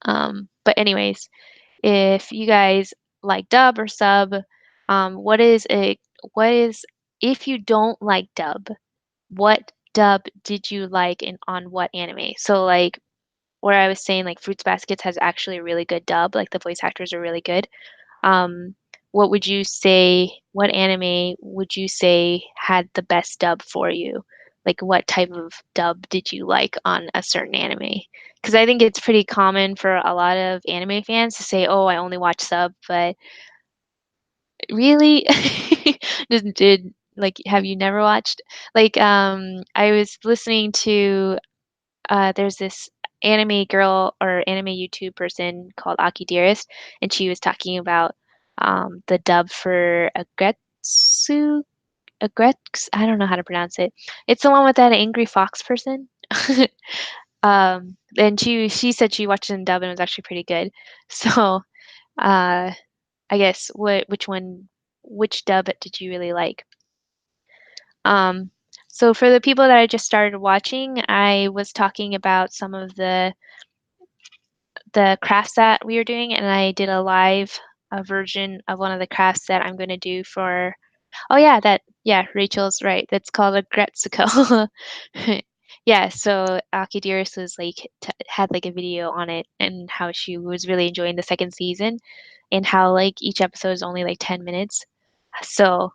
But anyways, if you guys like dub or sub, what is a what is if you don't like dub, what dub did you like and on what anime? So like where I was saying like Fruits Baskets has actually a really good dub, like the voice actors are really good. Um, what would you say, what anime would you say had the best dub for you? Like what type of dub did you like on a certain anime? Because I think it's pretty common for a lot of anime fans to say, "Oh, I only watch sub," but really, did like have you never watched? Like, I was listening to there's this anime girl or anime YouTube person called Aki Dearest, and she was talking about the dub for Agretsu. I don't know how to pronounce it. It's the one with that angry fox person. And she said she watched it in dub and it was actually pretty good. So uh, I guess which dub did you really like? Um, so for the people that I just started watching, I was talking about some of the crafts that we were doing, and I did a live version of one of the crafts that I'm going to do for. Oh yeah, Rachel's right. That's called a Gretsuko. Yeah, so Akidiris was like had like a video on it and how she was really enjoying the second season, and how like each episode is only like 10 minutes. So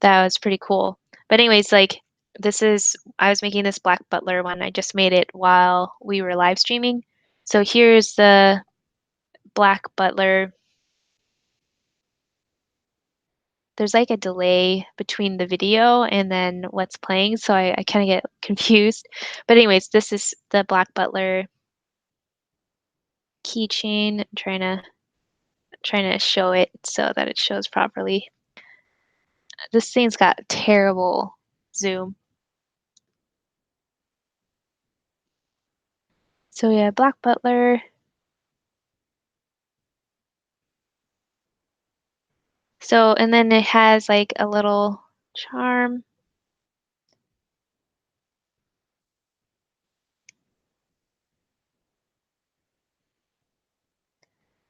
that was pretty cool. But anyways, like I was making this Black Butler one. I just made it while we were live streaming. So here's the Black Butler. There's like a delay between the video and then what's playing, so I kind of get confused. But anyways, this is the Black Butler keychain. I'm trying to show it so that it shows properly. This thing's got terrible zoom. So yeah, Black Butler. So and then it has like a little charm.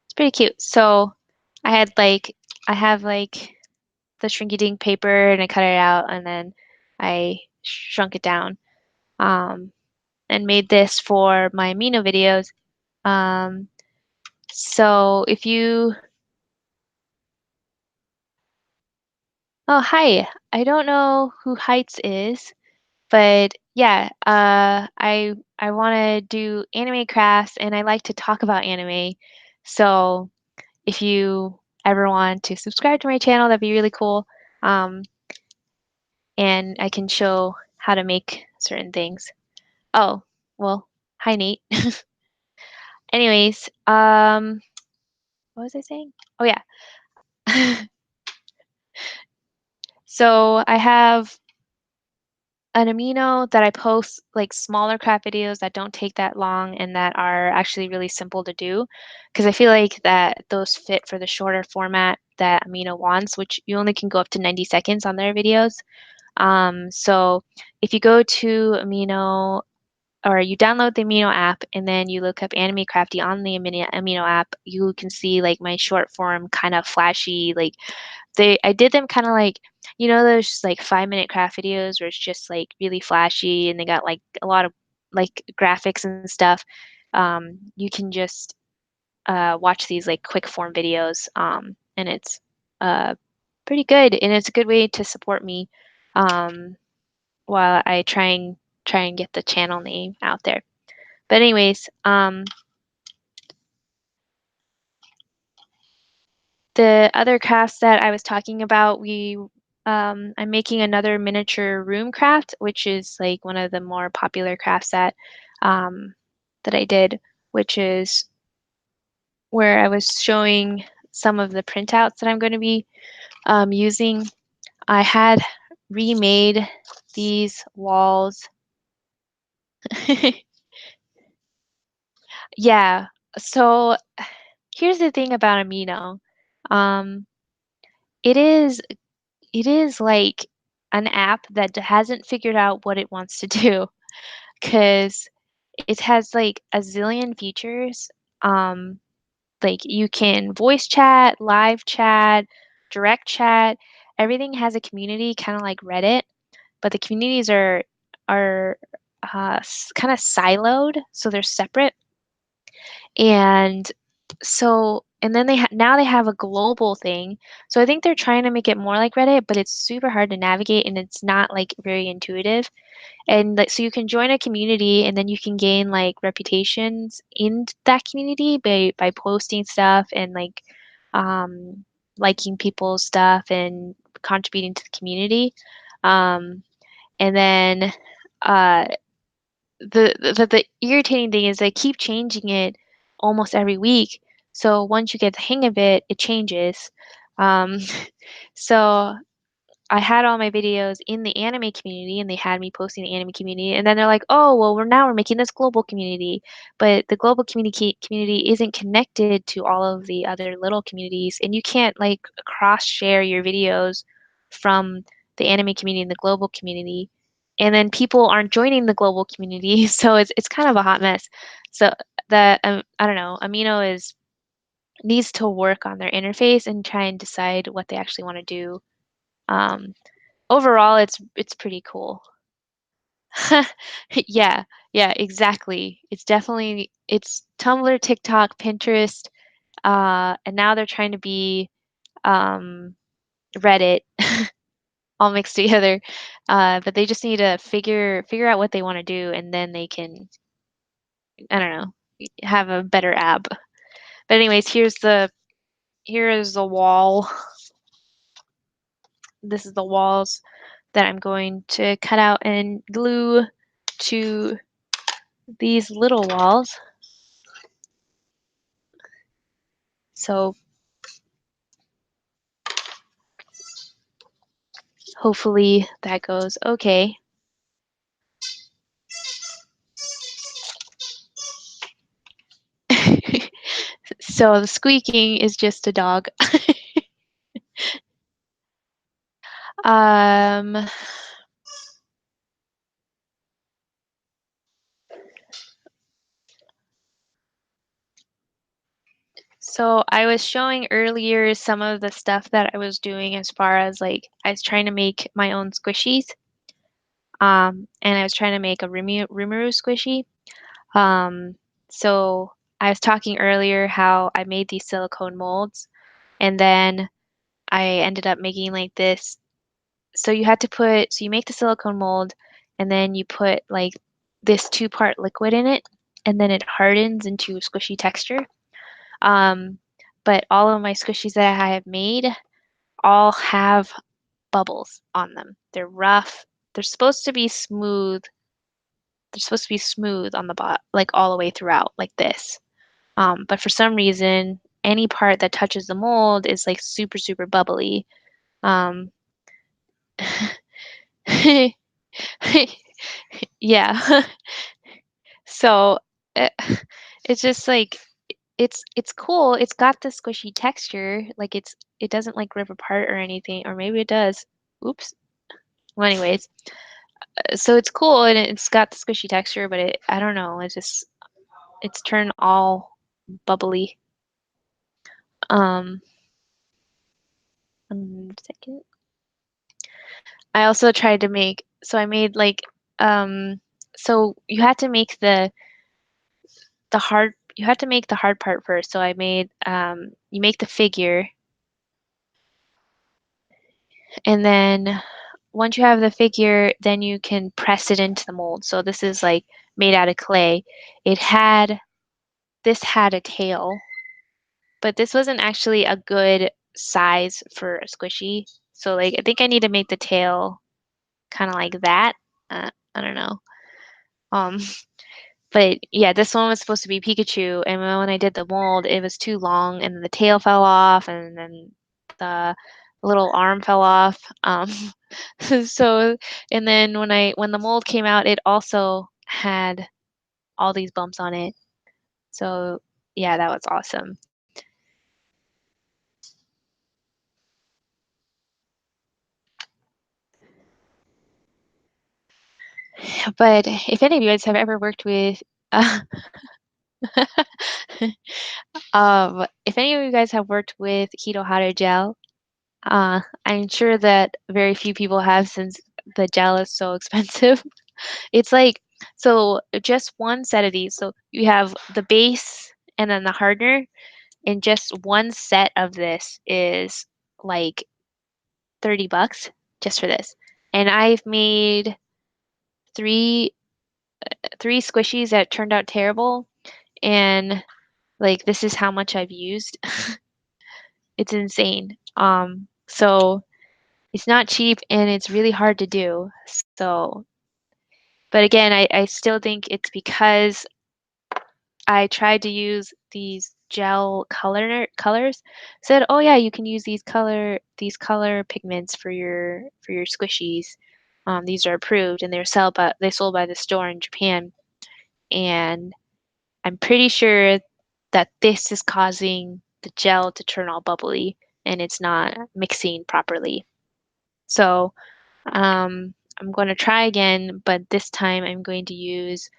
It's pretty cute. So I have like the shrinky dink paper and I cut it out and then I shrunk it down and made this for my Amino videos. Um, so if you, oh, hi, I don't know who Heights is, but yeah, I want to do anime crafts and I like to talk about anime. So if you ever want to subscribe to my channel, that'd be really cool. Um, and I can show how to make certain things. Oh, well, hi Nate. Anyways, what was I saying? Oh yeah. So I have an amino that I post like smaller craft videos that don't take that long and that are actually really simple to do because I feel like that those fit for the shorter format that amino wants, which you only can go up to 90 seconds on their videos. So if you go to amino or you download the Amino app and then you look up AnimeCrafty on the Amino app, you can see like my short form kind of flashy, like I did them kind of like, you know, those like 5 minute craft videos where it's just like really flashy and they got like a lot of like graphics and stuff. You can just watch these like quick form videos, and it's uh, pretty good and it's a good way to support me um, while I trying try and get the channel name out there. But anyways, the other crafts that I was talking about, I'm making another miniature room craft, which is like one of the more popular crafts that I did, which is where I was showing some of the printouts that I'm going to be using. I had remade these walls. Yeah. So here's the thing about Amino. Um, it is it is like an app that hasn't figured out what it wants to do because it has like a zillion features. Um, like you can voice chat, live chat, direct chat. Everything has a community, kind of like Reddit, but the communities are kind of siloed, so they're separate. And and then now they have a global thing. So I think they're trying to make it more like Reddit, but it's super hard to navigate and it's not like very intuitive. And like, so you can join a community and then you can gain like reputations in that community by posting stuff and like um, liking people's stuff and contributing to the community. Um, and then uh, the irritating thing is they keep changing it almost every week. So once you get the hang of it, it changes. Um, so I had all my videos in the anime community and they had me posting the anime community and then they're like, "Oh, well, we're making this global community." But the global community isn't connected to all of the other little communities and you can't like cross share your videos from the anime community and the global community. And then people aren't joining the global community, so it's kind of a hot mess. So I don't know, Amino is needs to work on their interface and try and decide what they actually want to do. Um, Overall, it's pretty cool. Yeah, yeah, exactly. It's Tumblr, TikTok, Pinterest, and now they're trying to be um, Reddit all mixed together. But they just need to figure out what they want to do, and then they can, I don't know, have a better app. But anyways, here is the wall. This is the walls that I'm going to cut out and glue to these little walls. So hopefully that goes okay. So the squeaking is just a dog. um, so I was showing earlier some of the stuff that I was doing as far as like I was trying to make my own squishies. And I was trying to make a Rimuru squishy. Um, so I was talking earlier how I made these silicone molds and then I ended up making like this. So you make the silicone mold and then you put like this two-part liquid in it and then it hardens into a squishy texture. Um, but all of my squishies that I have made all have bubbles on them. They're rough. They're supposed to be smooth. They're supposed to be smooth on the bot, like all the way throughout, like this. But for some reason, any part that touches the mold is like super, super bubbly. Um, yeah. So it, it's just like it's cool. It's got the squishy texture. Like it doesn't like rip apart or anything, or maybe it does. Oops. Well, anyways, so it's cool and it's got the squishy texture, but I don't know. It's turned all bubbly. Um, 1 second. I also tried to make. So I made like so you had to make the hard you have to make the hard part first. So I made you make the figure and then once you have the figure, then you can press it into the mold. So this is like made out of clay. It had this had a tail, but this wasn't actually a good size for a squishy. So like I think I need to make the tail kind of like that. I don't know. Um, but yeah, this one was supposed to be Pikachu, and when I did the mold, it was too long, and the tail fell off, and then the little arm fell off. So, and then when the mold came out, it also had all these bumps on it. So yeah, that was awesome. But if any of you guys have ever worked with, uh, if any of you guys have worked with keto hydrogel, I'm sure that very few people have since the gel is so expensive. It's like, so just one set of these. So you have the base and then the hardener, and just one set of this is like 30 bucks just for this. And I've made three three squishies that turned out terrible, and like this is how much I've used. It's insane. So it's not cheap and it's really hard to do. So, but again, I still think it's because I tried to use these gel colors. Said, oh yeah, you can use these color pigments for your squishies. These are approved and they sold by the store in Japan. And I'm pretty sure that this is causing the gel to turn all bubbly and it's not mixing properly. So I'm going to try again, but this time I'm going to use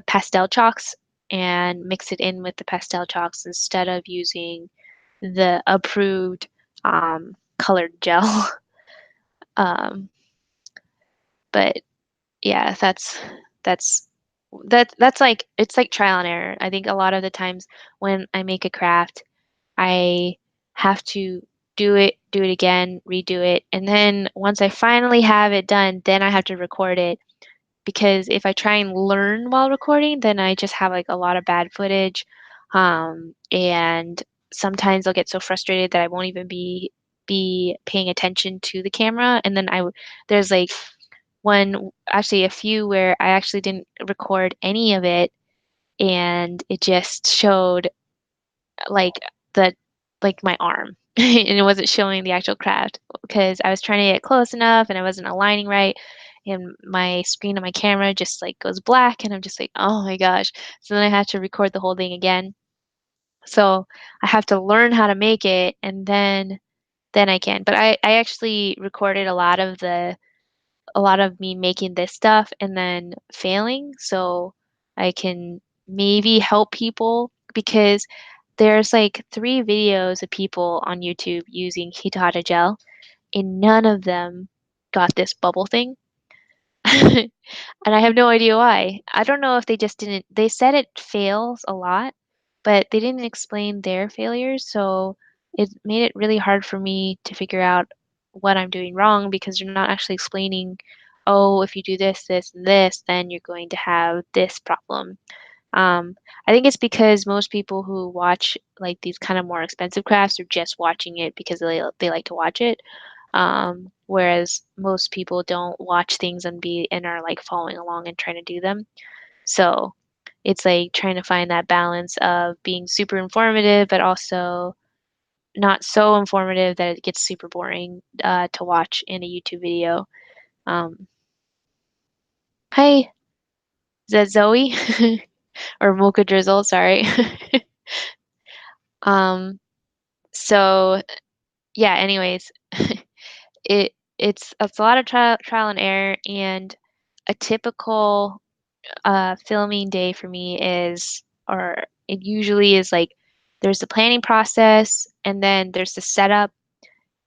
pastel chalks and mix it in with the pastel chalks instead of using the approved colored gel. um, but yeah, that's that's like it's like trial and error. I think a lot of the times when I make a craft, I have to do it again, redo it, and then once I finally have it done, then I have to record it because if I try and learn while recording, then I just have like a lot of bad footage. And sometimes I'll get so frustrated that I won't even be paying attention to the camera. And then there's like actually a few where I actually didn't record any of it, and it just showed like the like my arm and it wasn't showing the actual craft because I was trying to get close enough and I wasn't aligning right, and my screen on my camera just like goes black and I'm just like, oh my gosh. So then I had to record the whole thing again. So I have to learn how to make it, and then I can. But I actually recorded a lot of me making this stuff and then failing, so I can maybe help people because there's like three videos of people on YouTube using Hita gel, and none of them got this bubble thing. And I have no idea why. I don't know if they just didn't, they said it fails a lot, but they didn't explain their failures. So it made it really hard for me to figure out what I'm doing wrong because they're not actually explaining, oh, if you do this, this, and this, then you're going to have this problem. I think it's because most people who watch like these kind of more expensive crafts are just watching it because they like to watch it. Whereas most people don't watch things and are like following along and trying to do them. So it's like trying to find that balance of being super informative, but also not so informative that it gets super boring to watch in a YouTube video. Um, Hi, is that Zoe or Mocha Drizzle? Sorry. um, so yeah. Anyways, it's a lot of trial and error, and a typical filming day for me is, or it usually is like, there's the planning process and then there's the setup,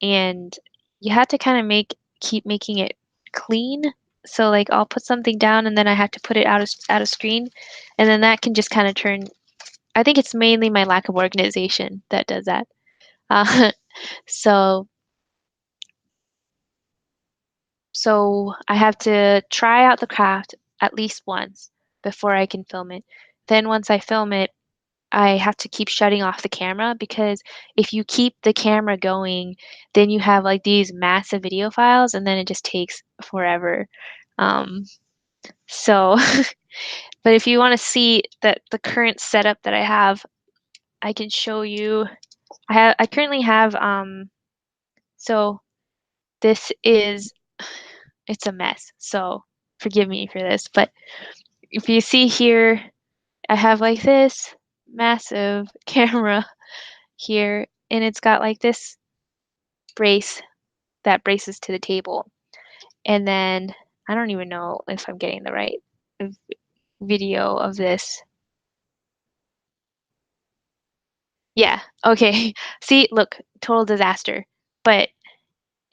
and you have to kind of keep making it clean. So like I'll put something down and then I have to put it out of screen, and then that can just kind of turn. I think it's mainly my lack of organization that does that. Uh, so So I have to try out the craft at least once before I can film it. Then once I film it, I have to keep shutting off the camera because if you keep the camera going, then you have like these massive video files and then it just takes forever. Um, so, but if you want to see that the current setup that I have, I can show you. I currently have so this is it's a mess. So forgive me for this, but if you see here, I have like this massive camera here and it's got like this brace that braces to the table. And then I don't even know if I'm getting the right video of this. Yeah, okay. See, look, total disaster. But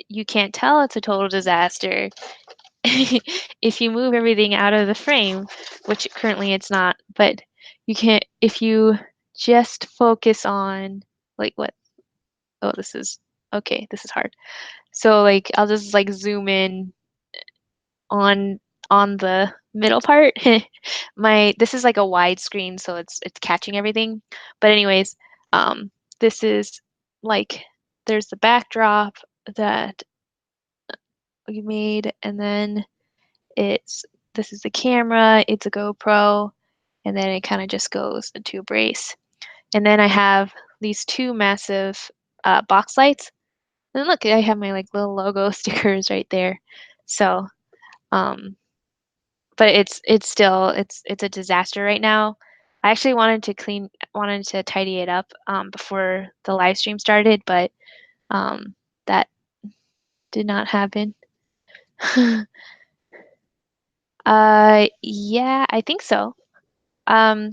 you can't tell it's a total disaster if you move everything out of the frame, which currently it's not, but you can't, if you just focus on, like, what? Oh, this is, okay, this is hard. So, like, I'll just, like, zoom in on the middle part. This is like a wide screen, so it's catching everything. But anyways, this is like there's the backdrop that we made, and then it's this is the camera, it's a GoPro, and then it kind of just goes into a brace. And then I have these two massive box lights. And look, I have my like little logo stickers right there. So, um, but it's still it's a disaster right now. I actually wanted to tidy it up before the live stream started, but that did not happen. Yeah, I think so. Um,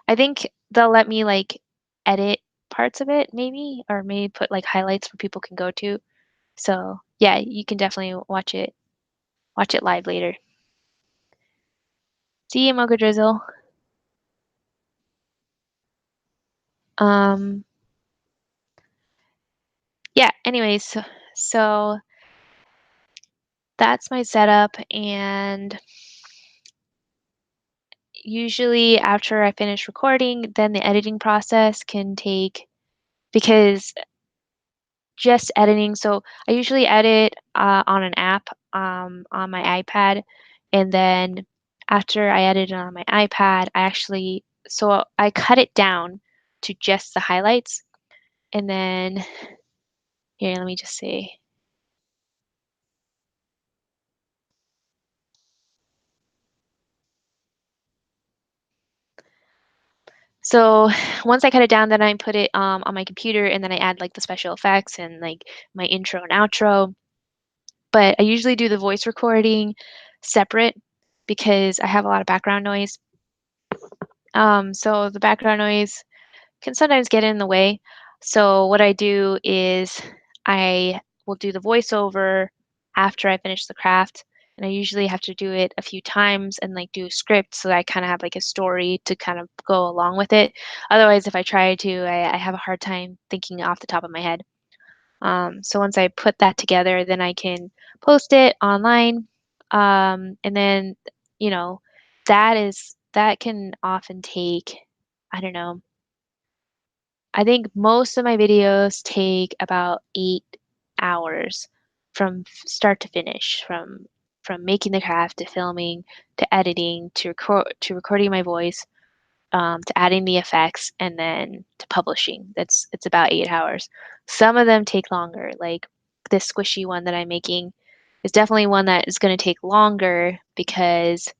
I think they'll let me like edit parts of it, maybe, or maybe put like highlights where people can go to. So yeah, you can definitely watch it live later. See you, Mocha Drizzle. Um, yeah. Anyways, so that's my setup, and usually after I finish recording, then the editing process can take because just editing. So I usually edit on an app on my iPad, and then after I edit it on my iPad, I cut it down to just the highlights, and then here, let me just see. So once I cut it down, then I put it on my computer, and then I add like the special effects and like my intro and outro. But I usually do the voice recording separate because I have a lot of background noise. So the background noise can sometimes get in the way. So what I do is I will do the voiceover after I finish the craft. And I usually have to do it a few times and like do a script so that I kind of have like a story to kind of go along with it. Otherwise, if I try to, I have a hard time thinking off the top of my head. So once I put that together, then I can post it online. And then, you know, that can often take, I don't know, I think most of my videos take about 8 hours from start to finish, from making the craft to filming to editing to recording my voice, to adding the effects and then to publishing. It's about 8 hours. Some of them take longer, like this squishy one that I'm making is definitely one that is going to take longer because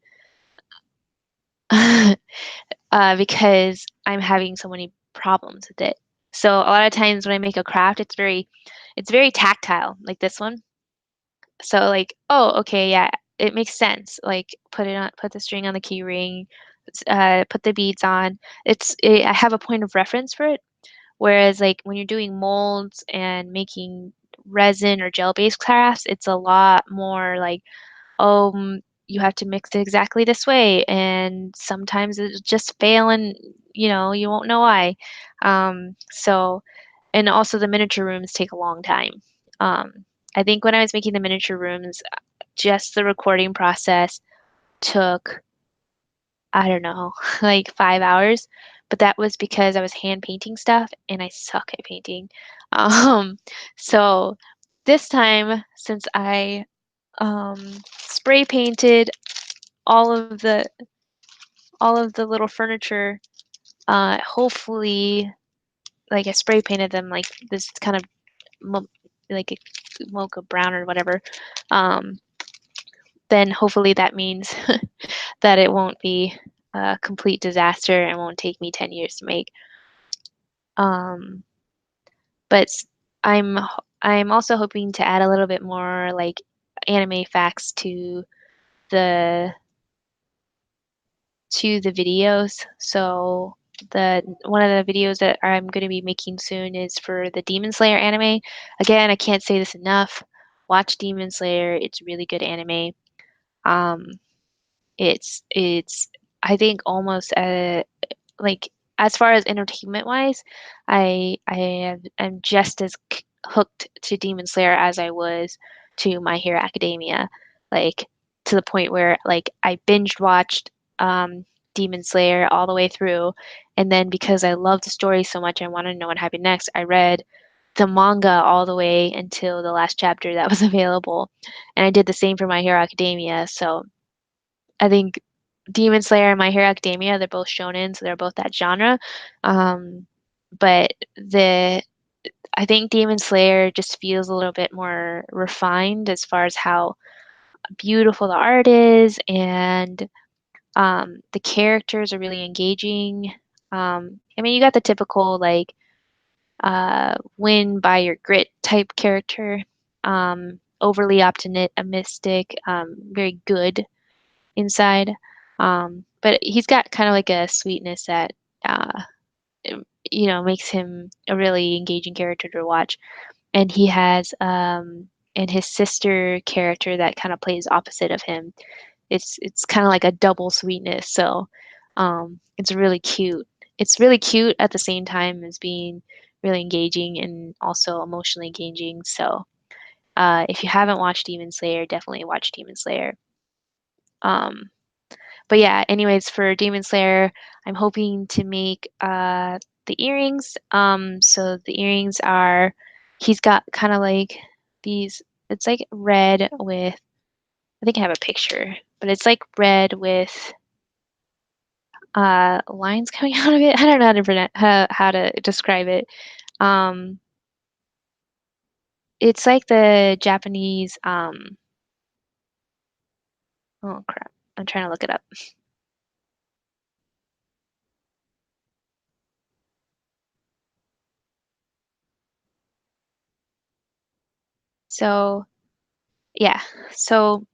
I'm having so many problems with it. So a lot of times when I make a craft, it's very tactile, like this one. So like, oh, okay, yeah, it makes sense. Like put the string on the key ring, put the beads on. I have a point of reference for it. Whereas like when you're doing molds and making resin or gel-based crafts, it's a lot more like, you have to mix it exactly this way, and sometimes it'll just fail, and you won't know why. So, and also the miniature rooms take a long time. Um, I think when I was making the miniature rooms, just the recording process took, I don't know, like 5 hours, but that was because I was hand painting stuff and I suck at painting. Um, so this time, since I spray painted all of the all of the little furniture, hopefully, like I spray painted them like this kind of like a mocha brown or whatever. Um, then hopefully that means that it won't be a complete disaster and won't take me 10 years to make. Um, but I'm also hoping to add a little bit more like anime facts the the videos. So the one of the videos that I'm going to be making soon is for the Demon Slayer anime. Again, I can't say this enough. Watch Demon Slayer. It's really good anime. Um, it's I think almost like as far as entertainment wise, I'm just as hooked to Demon Slayer as I was to My Hero Academia, like to the point where like I binged watched Demon Slayer all the way through, and then because I love the story so much, I wanted to know what happened next. I read the manga all the way until the last chapter that was available, and I did the same for My Hero Academia. So I think Demon Slayer and My Hero Academia, they're both shonen, so they're both that genre. Um, but I think Demon Slayer just feels a little bit more refined as far as how beautiful the art is, and the characters are really engaging. I mean, you got the typical like win by your grit type character, overly optimistic, very good inside. But he's got kind of like a sweetness that uh, makes him a really engaging character to watch. And he has and his sister character that kind of plays opposite of him. It's kind of like a double sweetness. So it's really cute. It's really cute at the same time as being really engaging and also emotionally engaging. So if you haven't watched Demon Slayer, definitely watch Demon Slayer. Um, But yeah, anyways, for Demon Slayer, I'm hoping to make the earrings. So the earrings are he's got kind of like these it's like red with I think I have a picture, but it's like red with lines coming out of it. I don't know how to describe it. Um it's like the Japanese oh crap. I'm trying to look it up. So yeah. So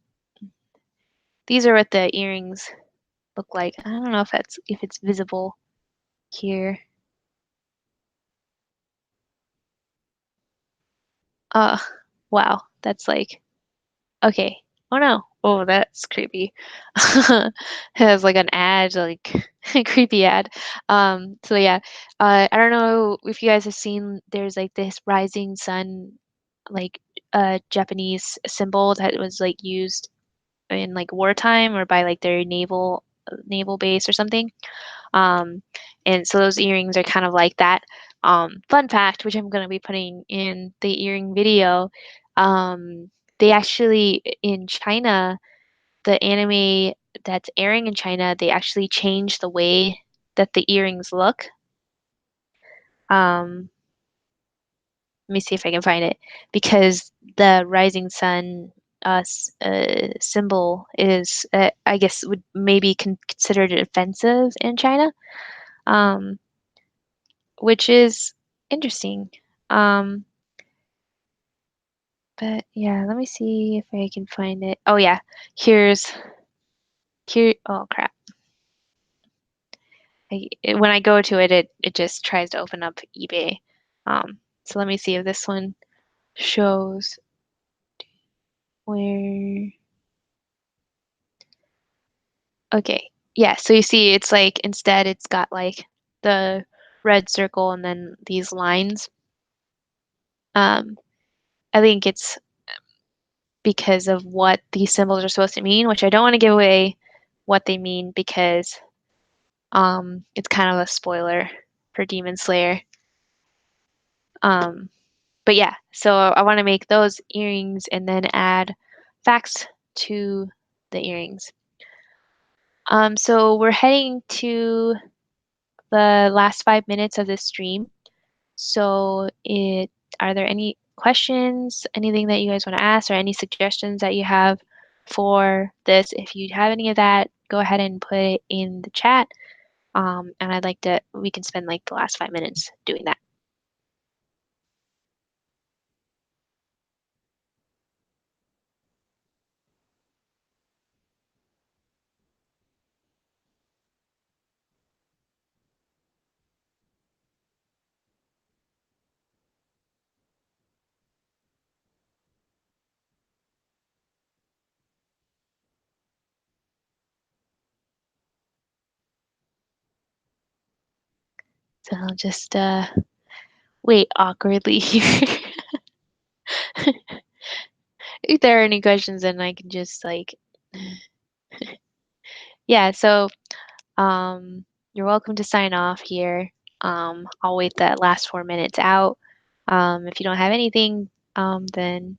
these are what the earrings look like. I don't know if it's visible here. Uh, wow, that's like okay. Oh no. Oh, that's creepy. It has like an ad, like a creepy ad. So yeah, I don't know if you guys have seen. There's like this rising sun, like Japanese symbol that was like used in like wartime or by like their naval base or something. Um, and so those earrings are kind of like that. Fun fact, which I'm going to be putting in the earring video, they actually, in China, the anime that's airing in China, they actually changed the way that the earrings look. Um, Let me see if I can find it because the rising sun symbol is, I guess, would maybe considered offensive in China. Um, which is interesting. Um, but yeah, let me see if I can find it. Oh yeah, here's here. Oh crap! When I go to it, it just tries to open up eBay. So let me see if this one shows where. Okay, yeah. So you see, it's like instead it's got like the red circle and then these lines. Um, I think it's because of what these symbols are supposed to mean, which I don't want to give away what they mean because it's kind of a spoiler for Demon Slayer. Um, but yeah, so I want to make those earrings and then add facts to the earrings. So we're heading to the last 5 minutes of this stream. So are there any questions, anything that you guys want to ask, or any suggestions that you have for this? If you have any of that, go ahead and put it in the chat. And we can spend like the last 5 minutes doing that. So I'll just wait awkwardly here. If there are any questions, then I can just like, yeah, so you're welcome to sign off here. I'll wait that last 4 minutes out. If you don't have anything, then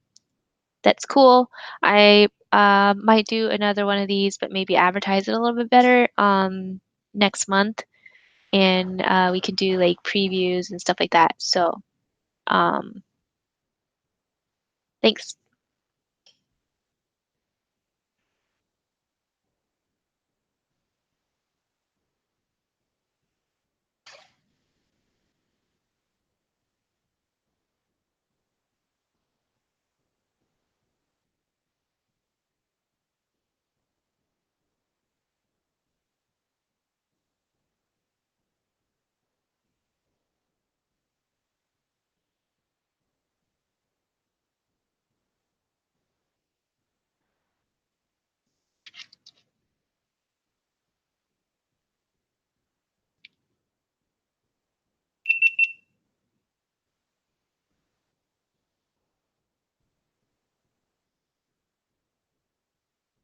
that's cool. I might do another one of these, but maybe advertise it a little bit better next month, and we could do like previews and stuff like that. So, um, thanks.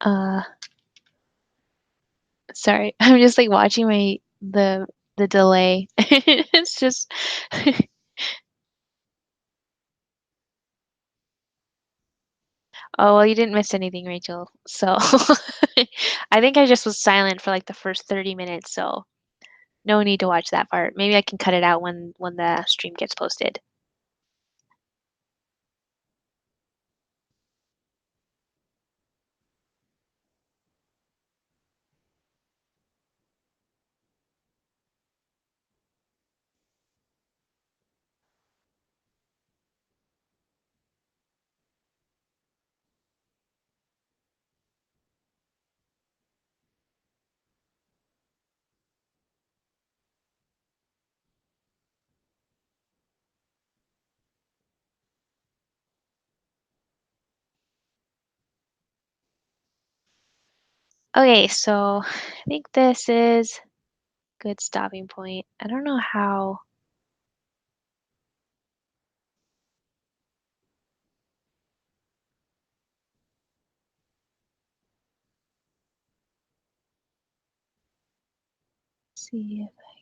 Uh, Sorry, I'm just like watching the delay. It's just oh well, you didn't miss anything, Rachel. So I think I just was silent for like the first 30 minutes, so no need to watch that part. Maybe I can cut it out when the stream gets posted. Okay, so I think this is a good stopping point. I don't know how. See if